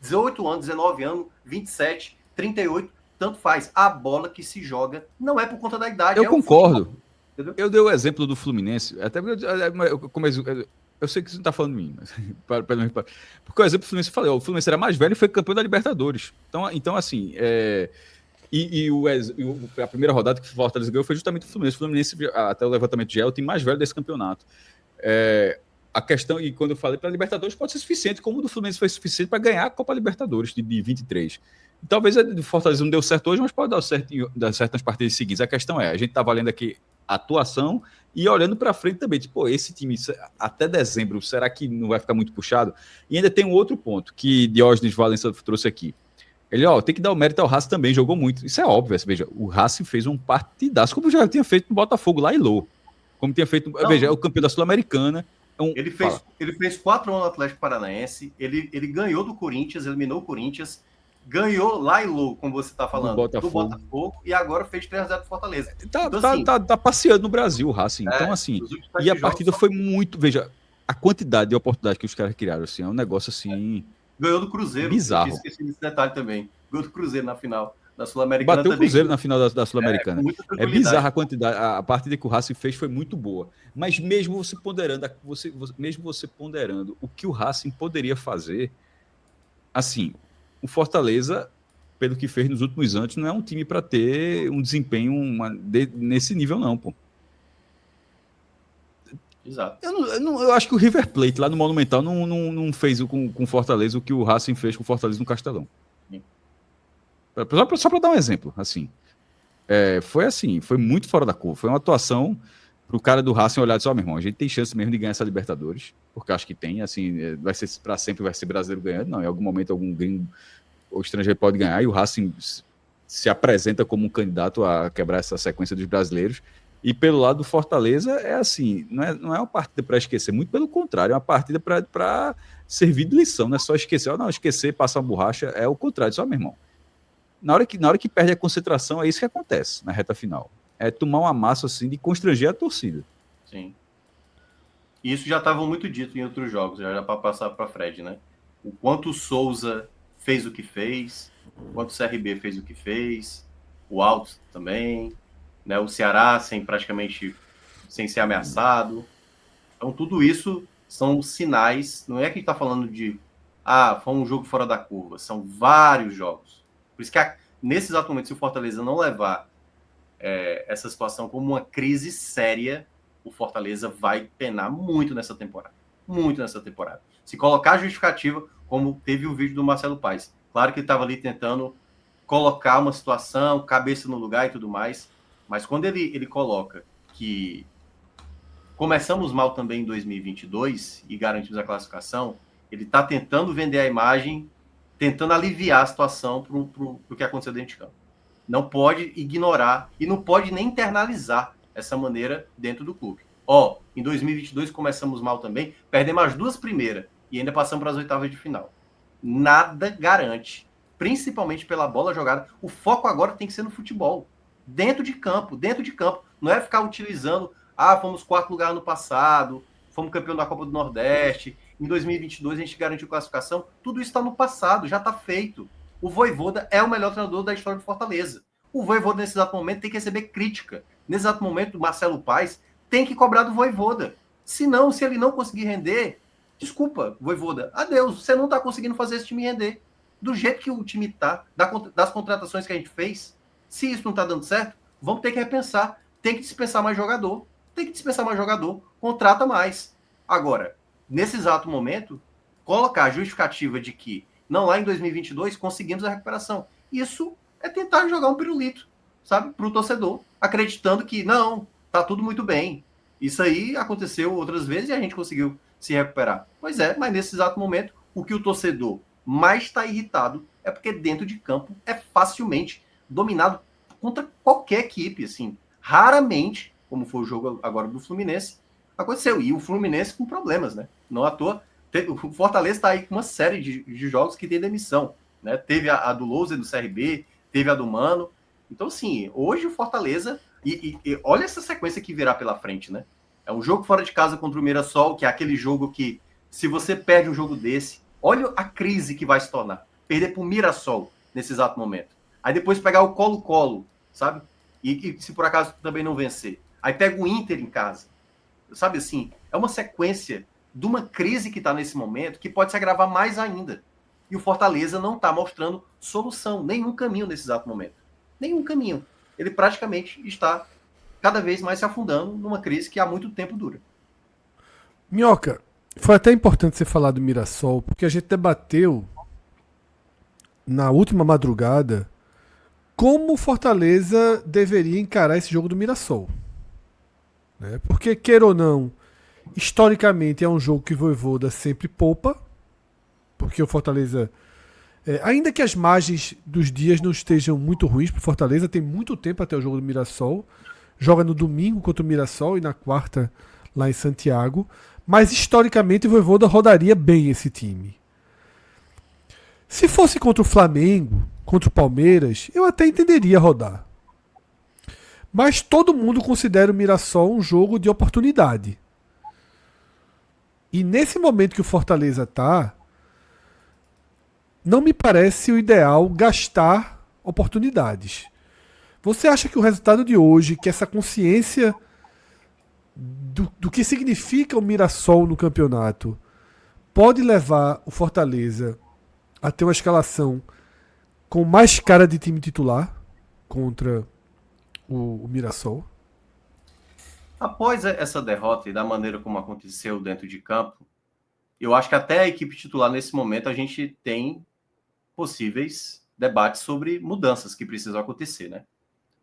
18 anos, 19 anos, 27, 38, tanto faz. A bola que se joga não é por conta da idade. Eu concordo. Eu dei o exemplo do Fluminense, até porque eu sei que você não está falando de mim, mas, porque o exemplo do Fluminense, eu falei, o Fluminense era mais velho e foi campeão da Libertadores. Então assim, a primeira rodada que o Fortaleza ganhou foi justamente o Fluminense. O Fluminense, até o levantamento de é o time mais velho desse campeonato. A questão, e quando eu falei para a Libertadores, pode ser suficiente, como o do Fluminense foi suficiente para ganhar a Copa Libertadores de 23. E talvez o Fortaleza não deu certo hoje, mas pode dar certo nas partidas seguintes. A questão a gente está valendo aqui a atuação e olhando para frente também. Tipo, esse time, até dezembro, será que não vai ficar muito puxado? E ainda tem um outro ponto que Diógenes Valença trouxe aqui. Ele, tem que dar o mérito ao Racing também, jogou muito. Isso é óbvio, veja, o Racing fez um partidaço, como já tinha feito no Botafogo, lá em Lô. Como tinha feito, veja, é o campeão da Sul-Americana. Ele fez 4 anos no Atlético Paranaense, ele ganhou do Corinthians, eliminou o Corinthians, ganhou lá em Lô, como você está falando, do Botafogo, e agora fez 3-0 do Fortaleza. Tá passeando no Brasil o Racing. Então, assim, e a partida foi muito, veja, a quantidade de oportunidades que os caras criaram, assim, é um negócio assim... Ganhou do Cruzeiro. Bizarro. Eu esqueci desse detalhe também. Ganhou do Cruzeiro na final da Sul-Americana. Bateu o Cruzeiro na final da Sul-Americana. É bizarra a quantidade. A partida que o Racing fez foi muito boa. Mas mesmo você ponderando o que o Racing poderia fazer, assim, o Fortaleza, pelo que fez nos últimos anos, não é um time para ter um desempenho nesse nível, não, pô. Exato. Eu acho que o River Plate, lá no Monumental, não fez com o Fortaleza o que o Racing fez com o Fortaleza no Castelão. Só para dar um exemplo, assim. Foi assim, foi muito fora da curva. Foi uma atuação para o cara do Racing olhar e dizer, meu irmão, a gente tem chance mesmo de ganhar essa Libertadores, porque acho que tem, assim, vai ser para sempre, vai ser brasileiro ganhando, não, em algum momento algum gringo ou estrangeiro pode ganhar, e o Racing se apresenta como um candidato a quebrar essa sequência dos brasileiros. E pelo lado do Fortaleza, é assim, não é uma partida para esquecer, muito pelo contrário, é uma partida para servir de lição, não é só esquecer, não, esquecer, passar uma borracha, é o contrário, só, meu irmão. Na hora que perde a concentração, é isso que acontece na reta final. É tomar uma massa assim de constranger a torcida. Sim. Isso já estava muito dito em outros jogos, já para passar para Fred, né? O quanto o Souza fez o que fez, o quanto o CRB fez o que fez, o Altos também, né? O Ceará praticamente sem ser ameaçado. Então tudo isso são sinais, não é que a gente está falando de foi um jogo fora da curva, são vários jogos. Por isso que nesse exato momento, se o Fortaleza não levar essa situação como uma crise séria, o Fortaleza vai penar muito nessa temporada. Muito nessa temporada. Se colocar a justificativa, como teve o vídeo do Marcelo Paes. Claro que ele estava ali tentando colocar uma situação, cabeça no lugar e tudo mais, mas quando ele coloca que começamos mal também em 2022 e garantimos a classificação, ele está tentando vender a imagem, tentando aliviar a situação para o que aconteceu dentro de campo. Não pode ignorar e não pode nem internalizar essa maneira dentro do clube. Em 2022 começamos mal também, perdemos as 2 primeiras e ainda passamos para as 8ª de final. Nada garante, principalmente pela bola jogada. O foco agora tem que ser no futebol, dentro de campo. Não é ficar utilizando, fomos 4º lugar no passado, fomos campeão da Copa do Nordeste, em 2022 a gente garantiu classificação. Tudo isso está no passado, já está feito. O Vojvoda é o melhor treinador da história do Fortaleza. O Vojvoda, nesse exato momento, tem que receber crítica. Nesse exato momento, o Marcelo Paes tem que cobrar do Vojvoda. Se ele não conseguir render, desculpa, Vojvoda, adeus. Você não está conseguindo fazer esse time render. Do jeito que o time está, das contratações que a gente fez, se isso não está dando certo, vamos ter que repensar. Tem que dispensar mais jogador. Contrata mais. Agora, nesse exato momento, colocar a justificativa de que não, lá em 2022 conseguimos a recuperação. Isso é tentar jogar um pirulito, sabe, para o torcedor, acreditando que não, tá tudo muito bem. Isso aí aconteceu outras vezes e a gente conseguiu se recuperar. Pois é, mas nesse exato momento, o que o torcedor mais está irritado é porque dentro de campo é facilmente dominado contra qualquer equipe, assim. Raramente, como foi o jogo agora do Fluminense, aconteceu. E o Fluminense com problemas, né? Não à toa. O Fortaleza está aí com uma série de jogos que tem demissão. Né? Teve a do Lousa do CRB, teve a do Mano. Então, assim, hoje o Fortaleza... E olha essa sequência que virá pela frente, né? É um jogo fora de casa contra o Mirassol, que é aquele jogo que, se você perde um jogo desse, olha a crise que vai se tornar. Perder para o Mirassol nesse exato momento. Aí depois pegar o Colo-Colo, sabe? E se por acaso também não vencer. Aí pega o Inter em casa. Sabe assim? É uma sequência de uma crise que está nesse momento que pode se agravar mais ainda. E o Fortaleza não está mostrando solução, nenhum caminho nesse exato momento. Nenhum caminho. Ele praticamente está cada vez mais se afundando numa crise que há muito tempo dura. Minhoca, foi até importante você falar do Mirassol, porque a gente debateu na última madrugada como o Fortaleza deveria encarar esse jogo do Mirassol. Né? Porque, queira ou não, historicamente é um jogo que o Vojvoda sempre poupa, porque o Fortaleza, ainda que as margens dos dias não estejam muito ruins para o Fortaleza, tem muito tempo até o jogo do Mirassol, joga no domingo contra o Mirassol e na quarta lá em Santiago, mas historicamente o Vojvoda rodaria bem esse time. Se fosse contra o Flamengo, contra o Palmeiras, eu até entenderia rodar. Mas todo mundo considera o Mirassol um jogo de oportunidade. E nesse momento que o Fortaleza está, não me parece o ideal gastar oportunidades. Você acha que o resultado de hoje, que essa consciência do que significa o Mirassol no campeonato, pode levar o Fortaleza a ter uma escalação com mais cara de time titular contra o Mirassol? Após essa derrota e da maneira como aconteceu dentro de campo, eu acho que até a equipe titular, nesse momento, a gente tem possíveis debates sobre mudanças que precisam acontecer, né?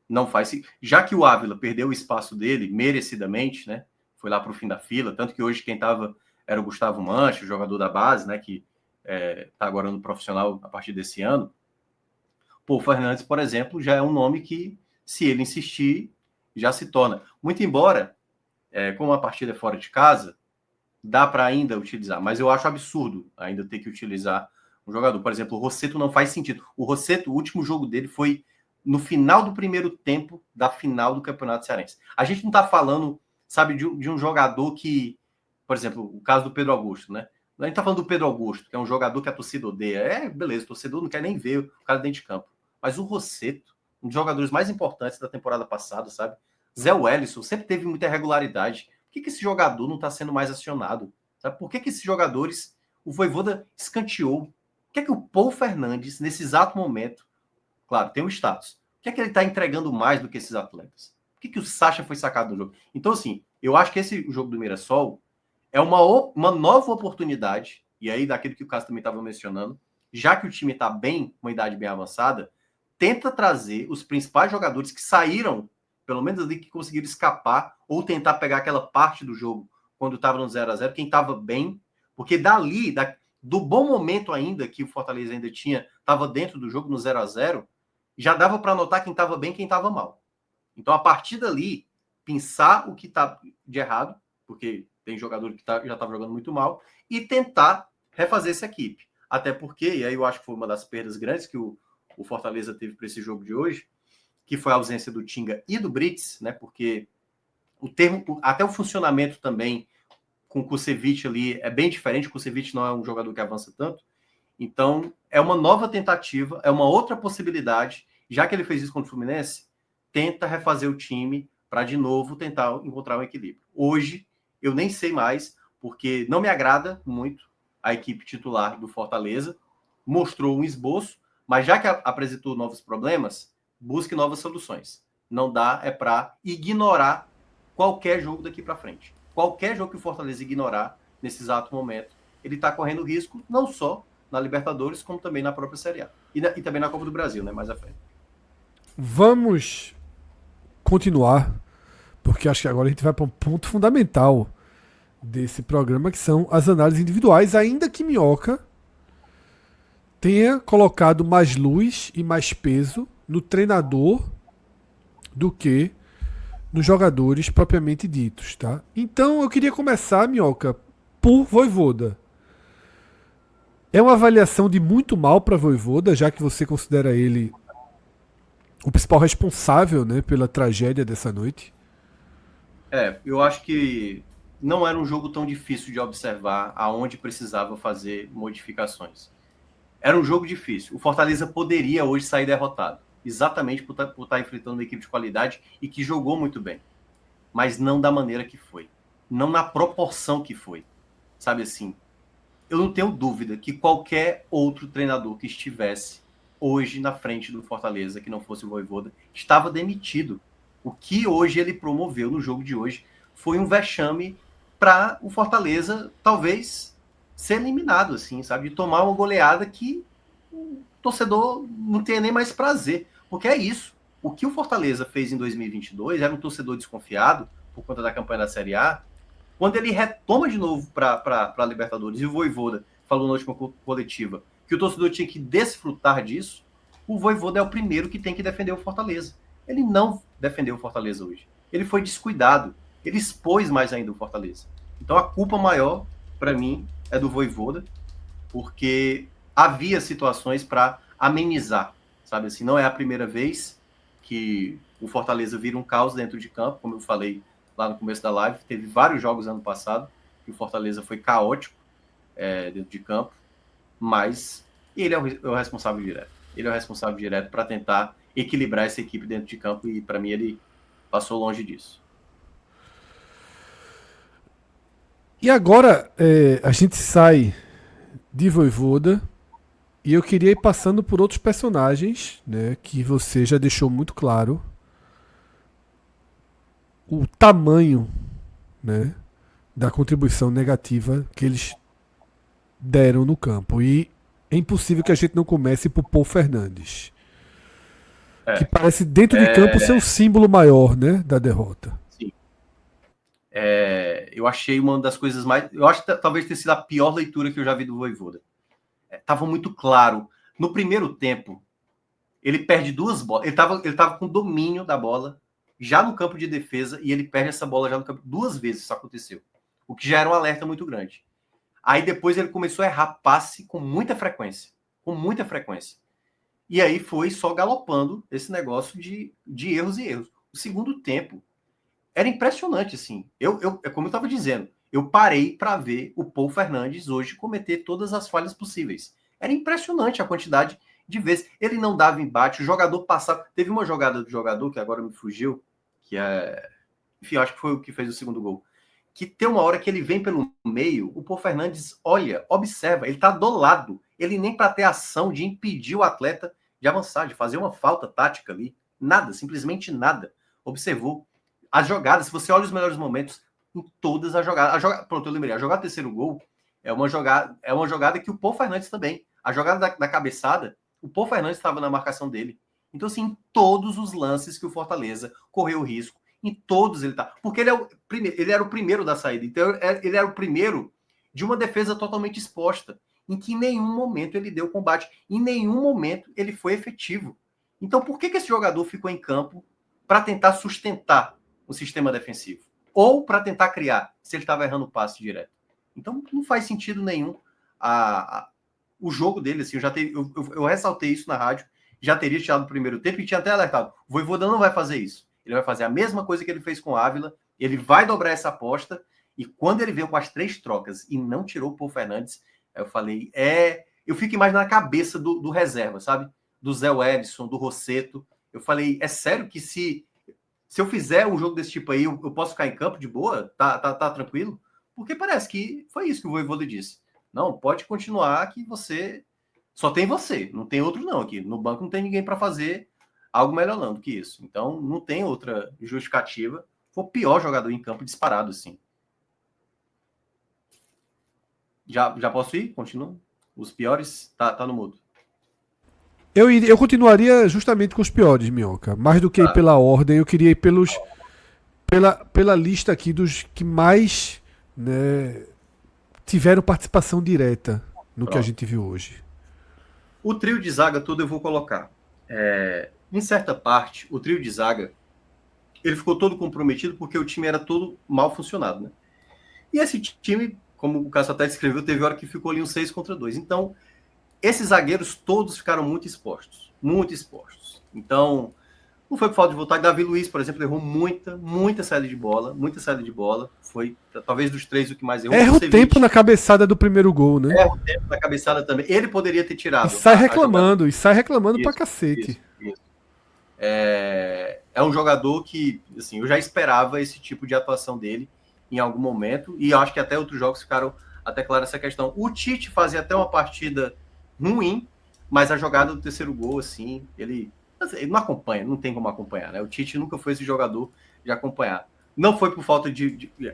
Não faz. Já que o Ávila perdeu o espaço dele merecidamente, né? Foi lá para o fim da fila, tanto que hoje quem estava era o Gustavo Mancha, o jogador da base, né? Que está agora no profissional a partir desse ano. Pô, o Fernandes, por exemplo, já é um nome que, se ele insistir, já se torna. Muito embora, como a partida é fora de casa, dá para ainda utilizar, mas eu acho absurdo ainda ter que utilizar um jogador. Por exemplo, o Rossetto não faz sentido. O Rossetto, o último jogo dele foi no final do primeiro tempo da final do Campeonato Cearense. A gente não está falando, sabe, de um jogador que, por exemplo, o caso do Pedro Augusto, né? A gente está falando do Pedro Augusto, que é um jogador que a torcida odeia. Beleza, o torcedor não quer nem ver o cara dentro de campo. Mas o Rossetto, um dos jogadores mais importantes da temporada passada, sabe? Zé Wellison sempre teve muita irregularidade. Por que esse jogador não está sendo mais acionado? Sabe? Por que esses jogadores, o Vojvoda escanteou? O que é que o Paul Fernandes, nesse exato momento, claro, tem um status, o que é que ele está entregando mais do que esses atletas? Por que o Sacha foi sacado do jogo? Então, assim, eu acho que esse jogo do Mirassol é uma nova oportunidade, e aí daquilo que o Cássio também estava mencionando, já que o time está bem, uma idade bem avançada, tenta trazer os principais jogadores que saíram, pelo menos ali que conseguiram escapar, ou tentar pegar aquela parte do jogo quando estava no 0-0, quem estava bem, porque dali, do bom momento ainda que o Fortaleza ainda tinha, estava dentro do jogo no 0-0, já dava para notar quem estava bem e quem estava mal. Então, a partir dali, pensar o que está de errado, porque tem jogador que já estava jogando muito mal, e tentar refazer essa equipe. Até porque, e aí eu acho que foi uma das perdas grandes que o Fortaleza teve para esse jogo de hoje, que foi a ausência do Tinga e do Brits, né? Porque até o funcionamento também com o Kusevich ali é bem diferente. O Kusevich não é um jogador que avança tanto. Então, é uma nova tentativa, é uma outra possibilidade. Já que ele fez isso contra o Fluminense, tenta refazer o time para, de novo, tentar encontrar um equilíbrio. Hoje, eu nem sei mais, porque não me agrada muito a equipe titular do Fortaleza. Mostrou um esboço, mas já que apresentou novos problemas, busque novas soluções. Não dá para ignorar qualquer jogo daqui para frente. Qualquer jogo que o Fortaleza ignorar nesse exato momento, ele está correndo risco, não só na Libertadores, como também na própria Série A. E também na Copa do Brasil, né? Mais à frente. Vamos continuar, porque acho que agora a gente vai para um ponto fundamental desse programa, que são as análises individuais, ainda que Minhoca tenha colocado mais luz e mais peso no treinador do que nos jogadores propriamente ditos, tá? Então eu queria começar, Minhoca, por Vojvoda. É uma avaliação de muito mal para Vojvoda, já que você considera ele o principal responsável, né, pela tragédia dessa noite? Eu acho que não era um jogo tão difícil de observar aonde precisava fazer modificações. Era um jogo difícil. O Fortaleza poderia hoje sair derrotado, exatamente por estar enfrentando uma equipe de qualidade e que jogou muito bem. Mas não da maneira que foi. Não na proporção que foi. Sabe assim, eu não tenho dúvida que qualquer outro treinador que estivesse hoje na frente do Fortaleza, que não fosse o Vojvoda, estava demitido. O que hoje ele promoveu no jogo de hoje foi um vexame para o Fortaleza, talvez, ser eliminado, assim, sabe? De tomar uma goleada que o torcedor não tenha nem mais prazer. Porque é isso. O que o Fortaleza fez em 2022 era um torcedor desconfiado por conta da campanha da Série A. Quando ele retoma de novo para a Libertadores, e o Vojvoda falou na última coletiva que o torcedor tinha que desfrutar disso, o Vojvoda é o primeiro que tem que defender o Fortaleza. Ele não defendeu o Fortaleza hoje. Ele foi descuidado. Ele expôs mais ainda o Fortaleza. Então a culpa maior, para mim, é do Vojvoda, porque havia situações para amenizar, sabe assim? Não é a primeira vez que o Fortaleza vira um caos dentro de campo, como eu falei lá no começo da live. Teve vários jogos ano passado que o Fortaleza foi caótico dentro de campo, mas ele é o responsável direto. Ele é o responsável direto para tentar equilibrar essa equipe dentro de campo e, para mim, ele passou longe disso. E agora a gente sai de Vojvoda e eu queria ir passando por outros personagens, né, que você já deixou muito claro o tamanho, né, da contribuição negativa que eles deram no campo. E é impossível que a gente não comece por Paul Fernandes. Que parece dentro de campo ser o símbolo maior, né, da derrota. Sim. Eu achei uma das coisas mais... Eu acho que talvez tenha sido a pior leitura que eu já vi do Vojvoda. Tava muito claro. No primeiro tempo, ele perde 2 bolas. Ele tava com domínio da bola, já no campo de defesa, e ele perde essa bola já no campo. 2 vezes isso aconteceu. O que já era um alerta muito grande. Aí depois ele começou a errar passe com muita frequência. Com muita frequência. E aí foi só galopando esse negócio de erros e erros. O segundo tempo era impressionante, assim. Como eu estava dizendo, eu parei para ver o Paul Fernandes hoje cometer todas as falhas possíveis. Era impressionante a quantidade de vezes. Ele não dava embate, o jogador passava. Teve uma jogada do jogador, que agora me fugiu, que é... Enfim, acho que foi o que fez o segundo gol. Que tem uma hora que ele vem pelo meio, o Paul Fernandes olha, observa, ele está do lado. Ele nem para ter ação de impedir o atleta de avançar, de fazer uma falta tática ali. Nada, simplesmente nada. Observou. As jogadas, se você olha os melhores momentos, em todas as jogadas. Pronto, eu lembrei. A jogada do terceiro gol é uma jogada que o Paul Fernandes também. A jogada da cabeçada, o Paul Fernandes estava na marcação dele. Então, assim, em todos os lances que o Fortaleza correu o risco, em todos ele tá. Porque ele era o primeiro da saída. Então, ele era o primeiro de uma defesa totalmente exposta, em que em nenhum momento ele deu combate, em nenhum momento ele foi efetivo. Então, por que esse jogador ficou em campo para tentar sustentar o sistema defensivo? Ou para tentar criar, se ele estava errando o passe direto? Então, não faz sentido nenhum o jogo dele. Assim, eu ressaltei isso na rádio, já teria tirado o primeiro tempo e tinha até alertado. O Vojvoda não vai fazer isso. Ele vai fazer a mesma coisa que ele fez com o Ávila, ele vai dobrar essa aposta, e quando ele veio com as 3 trocas e não tirou o Paul Fernandes, eu falei, eu fico imaginando a cabeça do reserva, sabe? Do Zé Wellison, do Rosseto. Eu falei, é sério que se eu fizer um jogo desse tipo aí, eu posso ficar em campo de boa? Tá tranquilo? Porque parece que foi isso que o Vojvoda disse. Não, pode continuar que você... Só tem você, não tem outro não aqui. No banco não tem ninguém para fazer algo melhor não do que isso. Então, não tem outra justificativa. Foi o pior jogador em campo disparado, assim. Já posso ir? Continua? Os piores? Tá no mudo. Eu continuaria justamente com os piores, Minhoca. Mais do que ir pela ordem, eu queria ir pela lista aqui dos que mais, né, tiveram participação direta no que a gente viu hoje. O trio de zaga todo eu vou colocar. Em certa parte, o trio de zaga ele ficou todo comprometido porque o time era todo mal funcionado, né? E esse time, como o Cássio até escreveu, teve hora que ficou ali um 6 contra 2. Então, esses zagueiros todos ficaram muito expostos. Muito expostos. Então, não foi por falta de vontade. Davi Luiz, por exemplo, errou muita saída de bola. Muita saída de bola. Foi, talvez, dos 3 o que mais errou. Erra o tempo na cabeçada do primeiro gol, né? Erra o tempo na cabeçada também. Ele poderia ter tirado. E sai reclamando pra cacete. Isso. É um jogador que, assim, eu já esperava esse tipo de atuação dele em algum momento, e eu acho que até outros jogos ficaram até clara essa questão. O Tite fazia até uma partida ruim, mas a jogada do terceiro gol, assim, ele não acompanha, não tem como acompanhar, né? O Tite nunca foi esse jogador de acompanhar. Não foi por falta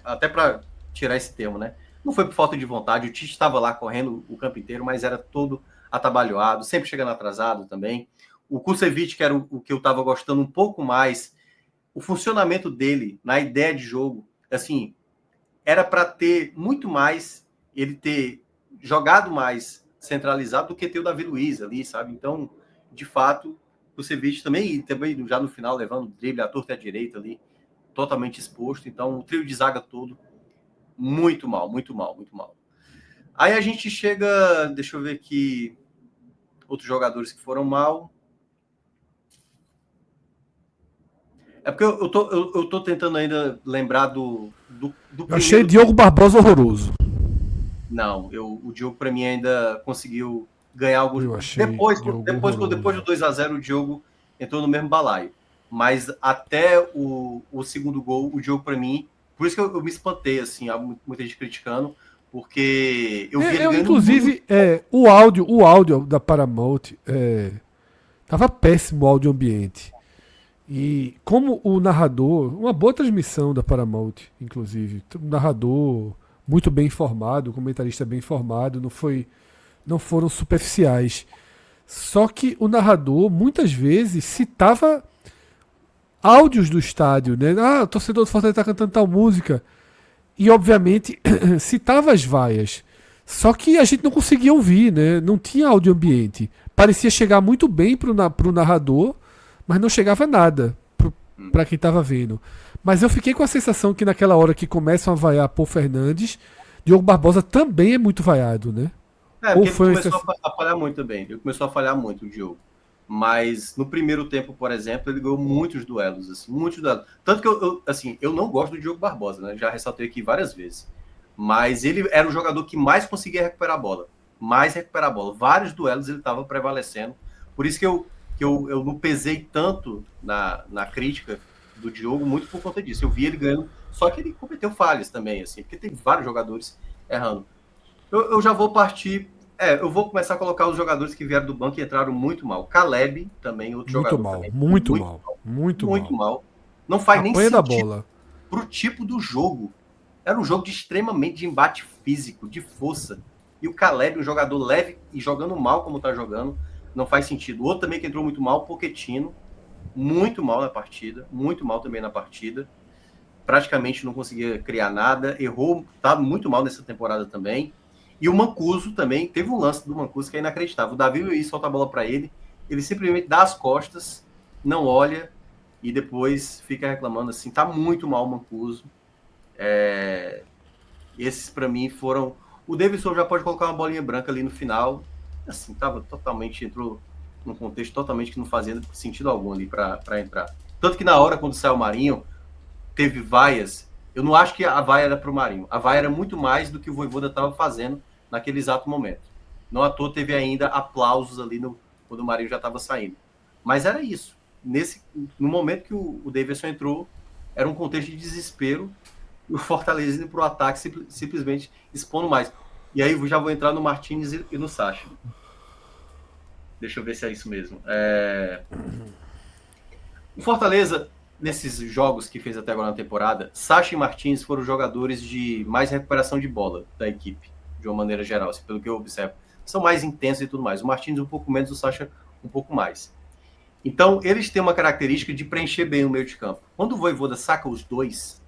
até para tirar esse termo, né? Não foi por falta de vontade, o Tite estava lá correndo o campo inteiro, mas era todo atabalhoado, sempre chegando atrasado também. O Kusevich, que era o que eu estava gostando um pouco mais, o funcionamento dele na ideia de jogo, assim, era para ter muito mais, ele ter jogado mais centralizado do que ter o Davi Luiz ali, sabe? Então, de fato, o Kusevich também já no final levando o drible à torta e à direita ali, totalmente exposto. Então, o trio de zaga todo, muito mal, muito mal, muito mal. Aí a gente chega, deixa eu ver aqui, outros jogadores que foram mal. É porque eu tô tentando ainda lembrar do eu achei Diogo Barbosa horroroso. Não, o Diogo para mim ainda conseguiu ganhar alguns. Depois do 2-0, o Diogo entrou no mesmo balaio. Mas até o segundo gol, o Diogo para mim, por isso que eu me espantei, assim, muita gente criticando, porque eu vi ele inclusive, o áudio da Paramount tava péssimo o áudio ambiente. E como o narrador, uma boa transmissão da Paramount, inclusive, um narrador muito bem informado, comentarista bem informado, não foram superficiais. Só que o narrador, muitas vezes, citava áudios do estádio, né? Ah, o torcedor do Fortaleza tá cantando tal música. E, obviamente, citava as vaias. Só que a gente não conseguia ouvir, né? Não tinha áudio ambiente. Parecia chegar muito bem pro narrador, mas não chegava nada para quem estava vendo. Mas eu fiquei com a sensação que naquela hora que começam a vaiar Paul Fernandes, Diogo Barbosa também é muito vaiado, né? Porque ele começou a falhar muito também. Ele começou a falhar muito, o Diogo. Mas no primeiro tempo, por exemplo, ele ganhou muitos duelos, assim, muitos duelos. Tanto que eu não gosto do Diogo Barbosa, né? Já ressaltei aqui várias vezes. Mas ele era o jogador que mais conseguia recuperar a bola. Mais recuperar a bola. Vários duelos ele estava prevalecendo. Por isso que eu não pesei tanto na crítica do Diogo, muito por conta disso. Eu vi ele ganhando, só que ele cometeu falhas também, assim, porque tem vários jogadores errando. Eu já vou partir. Eu vou começar a colocar os jogadores que vieram do banco e entraram muito mal. Caleb também, outro muito jogador. Mal, também, muito mal. Não faz nem sentido da bola. Pro tipo do jogo. Era um jogo extremamente de embate físico, de força. E o Caleb, um jogador leve e jogando mal como tá jogando, não faz sentido. Outro também que entrou muito mal, o Pochettino. Muito mal na partida. Muito mal também na partida. Praticamente não conseguia criar nada. Errou, tá muito mal nessa temporada também. E o Mancuso também, teve um lance do Mancuso que é inacreditável. O Davi Luiz solta a bola para ele simplesmente dá as costas, não olha e depois fica reclamando assim. Tá muito mal o Mancuso. Esses para mim foram... O Davidson já pode colocar uma bolinha branca ali no final. Assim, entrou num contexto totalmente que não fazia sentido algum ali para entrar. Tanto que na hora, quando saiu o Marinho, teve vaias. Eu não acho que a vaia era pro Marinho. A vaia era muito mais do que o Vojvoda estava fazendo naquele exato momento. Não à toa teve ainda aplausos ali quando o Marinho já estava saindo. Mas era isso. No momento que o Davidson entrou, era um contexto de desespero, e o Fortaleza indo para o ataque simplesmente expondo mais. E aí eu já vou entrar no Martínez e no Sacha. Deixa eu ver se é isso mesmo. O Fortaleza, nesses jogos que fez até agora na temporada, Sacha e Martins foram jogadores de mais recuperação de bola da equipe, de uma maneira geral, assim, pelo que eu observo. São mais intensos e tudo mais. O Martins um pouco menos, o Sacha um pouco mais. Então, eles têm uma característica de preencher bem o meio de campo. Quando o Vojvoda saca os dois,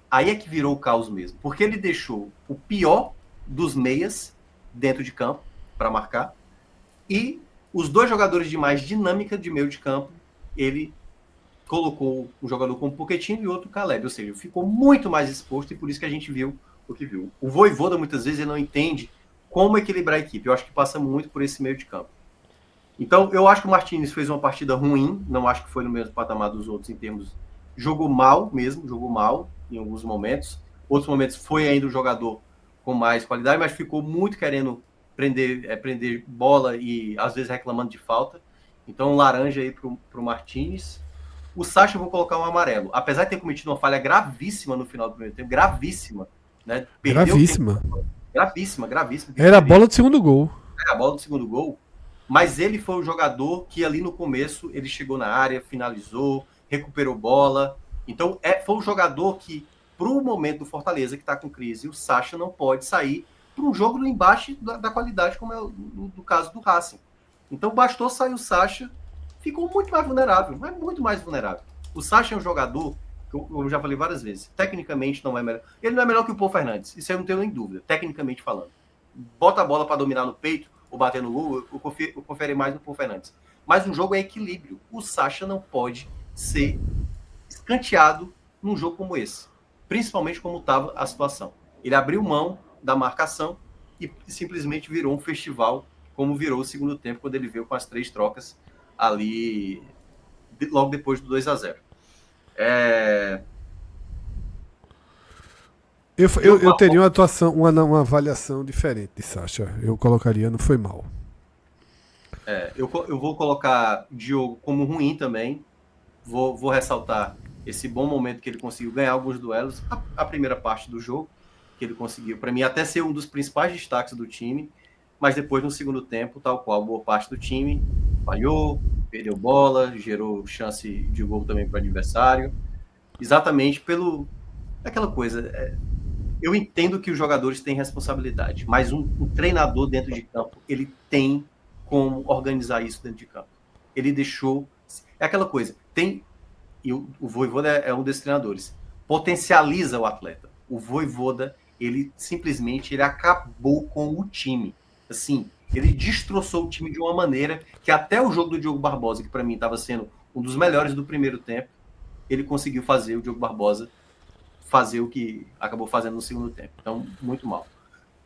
aí é que virou o caos mesmo. Porque ele deixou o pior dos meias dentro de campo para marcar e os dois jogadores de mais dinâmica de meio de campo, ele colocou um jogador como Pochettino e outro Caleb, ou seja, ficou muito mais exposto e por isso que a gente viu o que viu. O Vojvoda, muitas vezes, ele não entende como equilibrar a equipe. Eu acho que passa muito por esse meio de campo. Então, eu acho que o Martínez fez uma partida ruim, não acho que foi no mesmo patamar dos outros em termos... Jogou mal mesmo, jogou mal em alguns momentos. Outros momentos foi ainda um jogador com mais qualidade, mas ficou muito querendo prender bola e às vezes reclamando de falta. Então, um laranja aí pro Martínez. O Sacha eu vou colocar um amarelo. Apesar de ter cometido uma falha gravíssima no final do primeiro tempo, gravíssima, né? Gravíssima. Gravíssima. Era a bola do segundo gol. Era a bola do segundo gol. Mas ele foi o jogador que ali no começo ele chegou na área, finalizou, recuperou bola. Então foi um jogador que, para o momento do Fortaleza que está com crise, o Sacha não pode sair para um jogo embaixo da qualidade, como é no caso do Racing. Então bastou sair o Sacha, ficou muito mais vulnerável, mas muito mais vulnerável. O Sacha é um jogador, que eu já falei várias vezes, tecnicamente não é melhor. Ele não é melhor que o Paul Fernandes, isso eu não tenho nem dúvida, tecnicamente falando. Bota a bola para dominar no peito, ou bater no gol, eu confere mais no Paul Fernandes. Mas um jogo é equilíbrio. O Sacha não pode ser escanteado num jogo como esse. Principalmente como estava a situação. Ele abriu mão da marcação e simplesmente virou um festival, como virou o segundo tempo, quando ele veio com as 3 trocas ali, logo depois do 2-0. Eu teria uma atuação, uma avaliação diferente de Sacha. Eu colocaria, não foi mal. Eu vou colocar Diogo como ruim também. Vou ressaltar esse bom momento que ele conseguiu ganhar alguns duelos. A primeira parte do jogo, que ele conseguiu, para mim, até ser um dos principais destaques do time. Mas depois, no segundo tempo, tal qual boa parte do time, falhou, perdeu bola, gerou chance de gol também para o adversário. Exatamente aquela coisa... Eu entendo que os jogadores têm responsabilidade, mas um treinador dentro de campo, ele tem como organizar isso dentro de campo. Ele deixou... É aquela coisa, e o Vojvoda é um desses treinadores, potencializa o atleta. O Vojvoda, ele acabou com o time. Assim, ele destroçou o time de uma maneira que até o jogo do Diogo Barbosa, que para mim estava sendo um dos melhores do primeiro tempo, ele conseguiu fazer o Diogo Barbosa fazer o que acabou fazendo no segundo tempo. Então, muito mal.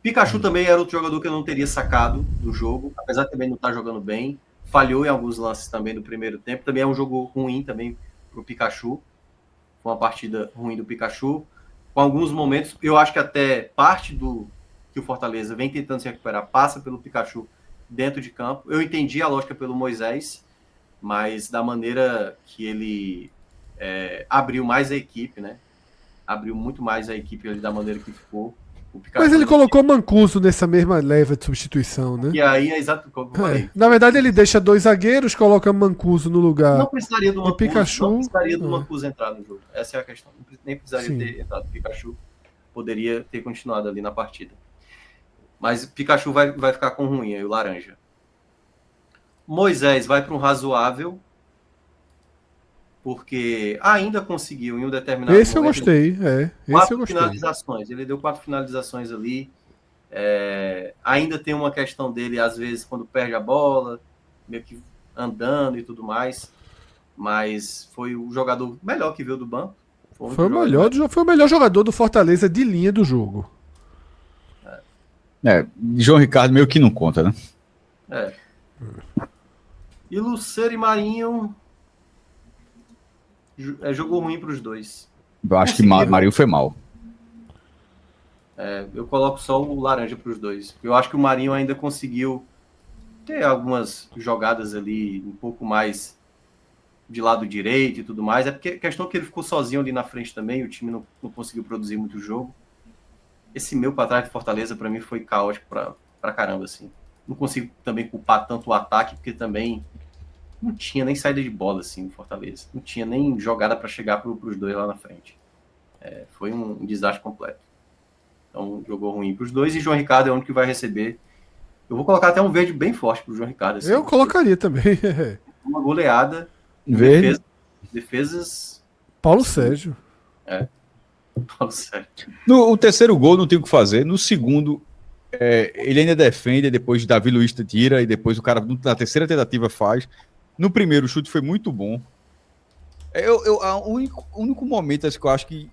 Pikachu também era outro jogador que eu não teria sacado do jogo, apesar de também não estar jogando bem. Falhou em alguns lances também do primeiro tempo. Também é um jogo ruim também para o Pikachu. Foi uma partida ruim do Pikachu. Com alguns momentos, eu acho que até parte do que o Fortaleza vem tentando se recuperar passa pelo Pikachu dentro de campo. Eu entendi a lógica pelo Moisés, mas da maneira que ele abriu mais a equipe, né? Abriu muito mais a equipe ali da maneira que ficou. O Pikachu, mas ele colocou Mancuso nessa mesma leva de substituição, né? E aí é exato como eu falei. Na verdade, ele deixa 2 zagueiros, coloca Mancuso no lugar. Não precisaria do Mancuso, Pikachu, não precisaria do Mancuso entrar no jogo. Essa é a questão. Nem precisaria ter entrado. O Pikachu poderia ter continuado ali na partida. Mas o Pikachu vai ficar com ruim aí, o laranja. Moisés vai para um razoável, porque ainda conseguiu em um determinado Esse momento. Eu gostei, esse eu gostei. Finalizações. Ele deu 4 finalizações ali. Ainda tem uma questão dele, às vezes, quando perde a bola, meio que andando e tudo mais. Mas foi o jogador melhor que veio do banco. Foi o melhor jogador do Fortaleza de linha do jogo. João Ricardo meio que não conta, né? E Lucero e Marinho jogou ruim para os dois. Eu acho que Marinho foi mal. Eu coloco só o laranja para os dois. Eu acho que o Marinho ainda conseguiu ter algumas jogadas ali um pouco mais de lado direito e tudo mais. É porque a questão é que ele ficou sozinho ali na frente também, o time não conseguiu produzir muito jogo. Esse meu para trás de Fortaleza, para mim, foi caótico para caramba, assim. Não consigo também culpar tanto o ataque, porque também não tinha nem saída de bola, assim, no Fortaleza. Não tinha nem jogada para chegar para os dois lá na frente. Foi um desastre completo. Então, jogou ruim para os dois, e João Ricardo é o único que vai receber. Eu vou colocar até um verde bem forte para o João Ricardo. Assim, eu colocaria também. Uma goleada. Defesas. Paulo Sérgio. Paulo Sérgio. No terceiro gol não tem o que fazer. No segundo, ele ainda defende, depois Davi Luiz tira, e depois o cara na terceira tentativa faz. No primeiro, o chute foi muito bom. O único momento que eu acho que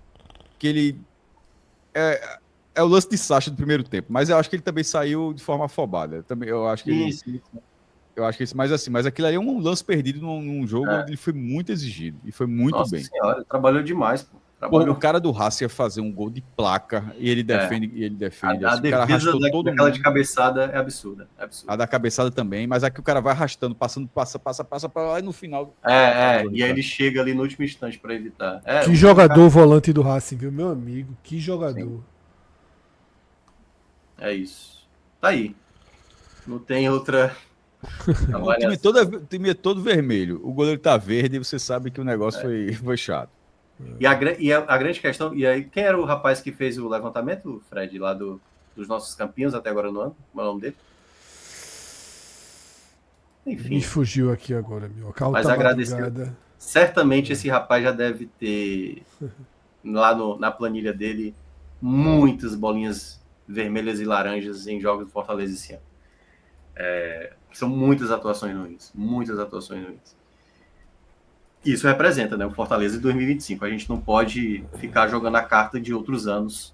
ele... É o lance de Sacha do primeiro tempo, mas eu acho que ele também saiu de forma afobada. Eu acho que Isso. Eu acho que mas aquilo ali é um lance perdido num jogo onde ele foi muito exigido e foi muito Nossa bem. Senhora, trabalhou demais, pô. O cara do Racing ia fazer um gol de placa e ele defende. A assim, o cara arrastou todo daquela mundo. de cabeçada é absurda. A da cabeçada também, mas aqui o cara vai arrastando, passa para lá e no final. E aí ele chega ali no último instante para evitar. Que jogador volante do Racing, viu? Meu amigo, que jogador. Sim. É isso. Tá aí. Não tem outra. O time é todo vermelho. O goleiro tá verde e você sabe que o negócio foi chato. E a grande questão. E aí, quem era o rapaz que fez o levantamento, Fred, lá dos nossos campeões até agora no ano? Qual é o nome dele? Enfim. Me fugiu aqui agora, meu. Mas agradeceu. Certamente esse rapaz já deve ter lá na planilha dele muitas bolinhas vermelhas e laranjas em jogos do Fortaleza esse ano. São muitas atuações ruins. Isso representa, né, o Fortaleza de 2025. A gente não pode ficar jogando a carta de outros anos.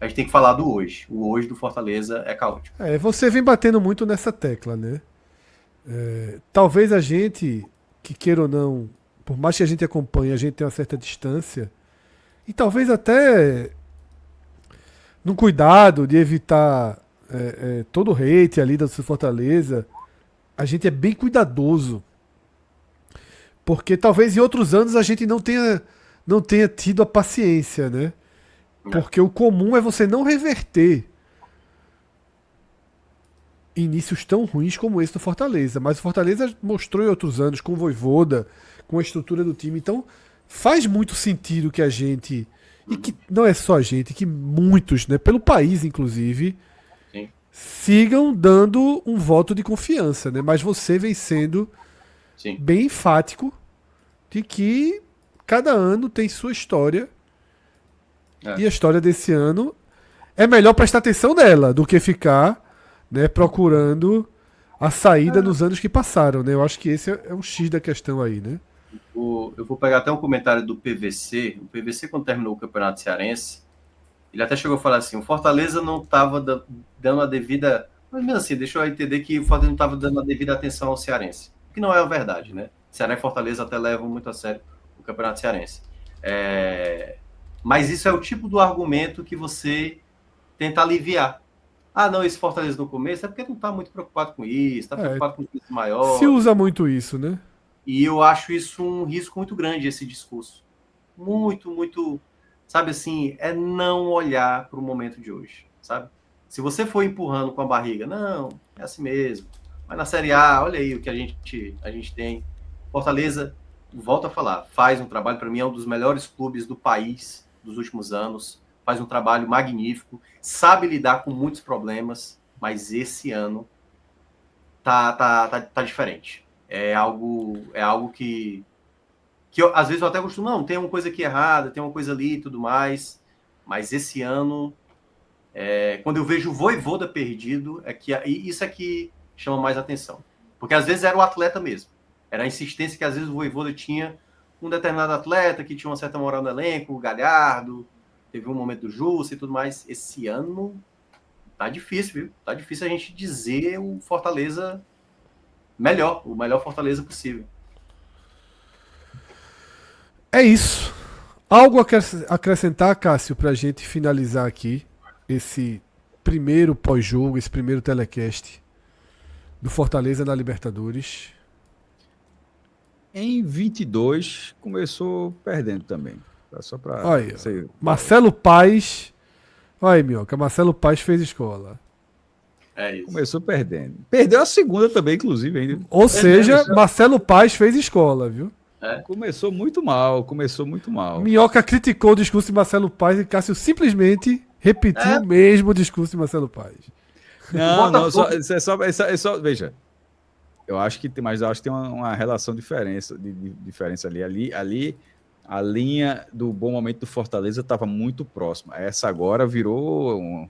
A gente tem que falar do hoje. O hoje do Fortaleza é caótico. Você vem batendo muito nessa tecla, né? Talvez a gente, que queira ou não, por mais que a gente acompanhe, a gente tem uma certa distância. E talvez até num cuidado de evitar todo o hate ali da Fortaleza, a gente é bem cuidadoso. Porque talvez em outros anos a gente não tenha tido a paciência, né? Porque o comum é você não reverter inícios tão ruins como esse do Fortaleza. Mas o Fortaleza mostrou em outros anos, com o Vojvoda, com a estrutura do time. Então faz muito sentido que a gente, e que não é só a gente, que muitos, né, pelo país inclusive, sigam dando um voto de confiança, né? Mas você vem sendo Sim. bem enfático de que cada ano tem sua história. É. E a história desse ano é melhor prestar atenção nela do que ficar, né, procurando a saída nos anos que passaram, né? Eu acho que esse é um X da questão aí, né? Eu vou pegar até um comentário do PVC. O PVC, quando terminou o Campeonato Cearense, ele até chegou a falar assim, o Fortaleza não estava dando a devida... Mas mesmo assim, deixou eu entender que o Fortaleza não estava dando a devida atenção ao cearense. O que não é a verdade, né? Ceará e Fortaleza até levam muito a sério o Campeonato Cearense. Mas isso é o tipo do argumento que você tenta aliviar. Ah, não, esse Fortaleza no começo é porque não está muito preocupado com isso, está preocupado com isso maior. Se usa muito isso, né? E eu acho isso um risco muito grande, esse discurso. Muito, muito... Sabe assim, é não olhar para o momento de hoje, sabe? Se você for empurrando com a barriga, não, é assim mesmo. Mas na Série A, olha aí o que a gente tem. Fortaleza, volto a falar, faz um trabalho, para mim, é um dos melhores clubes do país dos últimos anos. Faz um trabalho magnífico, sabe lidar com muitos problemas, mas esse ano tá diferente. É algo que às vezes eu até costumo, não, tem uma coisa aqui errada, tem uma coisa ali e tudo mais, mas esse ano, quando eu vejo o Vojvoda perdido, isso é que chama mais atenção. Porque às vezes era o atleta mesmo, era a insistência que às vezes o Vojvoda tinha um determinado atleta que tinha uma certa moral no elenco, o Galhardo, teve um momento do Justo e tudo mais. Esse ano tá difícil, viu? Tá difícil a gente dizer o Fortaleza o melhor Fortaleza possível. É isso. Algo a acrescentar, Cássio, pra gente finalizar aqui esse primeiro pós-jogo, esse primeiro telecast do Fortaleza na Libertadores? Em 22, começou perdendo também. Só pra Olha, ser... Marcelo Paes. Olha aí, Minhoca, Marcelo Paes fez escola. É isso. Começou perdendo. Perdeu a segunda também, inclusive, ainda. Ou seja, Marcelo Paes fez escola, viu? Começou muito mal. Minhoca criticou o discurso de Marcelo Paes e Cássio simplesmente repetiu o mesmo discurso de Marcelo Paes. Não, só veja. Eu acho que tem uma relação de diferença ali. Ali, a linha do bom momento do Fortaleza estava muito próxima. Essa agora virou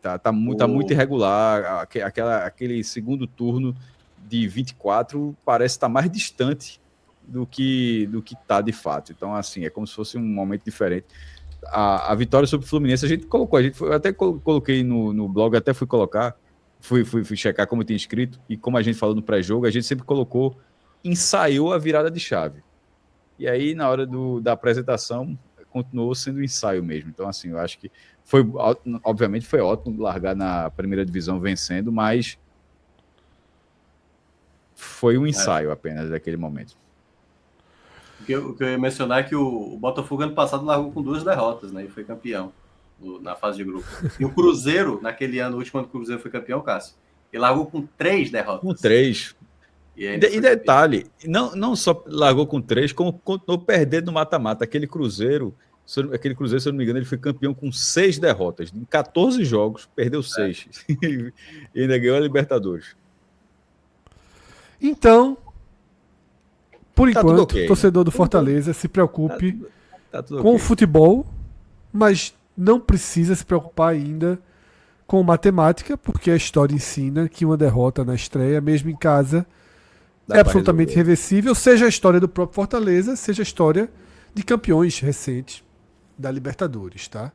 tá muito irregular. Aquele segundo turno de 24 parece estar mais distante do que tá de fato. Então, assim, é como se fosse um momento diferente. A vitória sobre o Fluminense, a gente colocou, eu até coloquei no blog, até fui colocar, fui checar como tinha escrito, e como a gente falou no pré-jogo, a gente sempre ensaiou a virada de chave. E aí, na hora da apresentação, continuou sendo um ensaio mesmo. Então, assim, eu acho que obviamente foi ótimo largar na primeira divisão vencendo, mas foi um ensaio apenas daquele momento. O que eu ia mencionar é que o Botafogo ano passado largou com 2 derrotas, né? E foi campeão na fase de grupo. E o Cruzeiro, naquele ano, o último ano que o Cruzeiro foi campeão, Cássio, ele largou com 3 derrotas. Com 3. E detalhe, não só largou com 3, como continuou perdendo no mata-mata. Aquele Cruzeiro, se eu não me engano, ele foi campeão com 6 derrotas. Em 14 jogos, perdeu 6. E ainda ganhou a Libertadores. Então, por enquanto, okay, o torcedor do Fortaleza se preocupe com o futebol, mas não precisa se preocupar ainda com matemática, porque a história ensina que uma derrota na estreia, mesmo em casa, é absolutamente irreversível, seja a história do próprio Fortaleza, seja a história de campeões recentes da Libertadores, tá?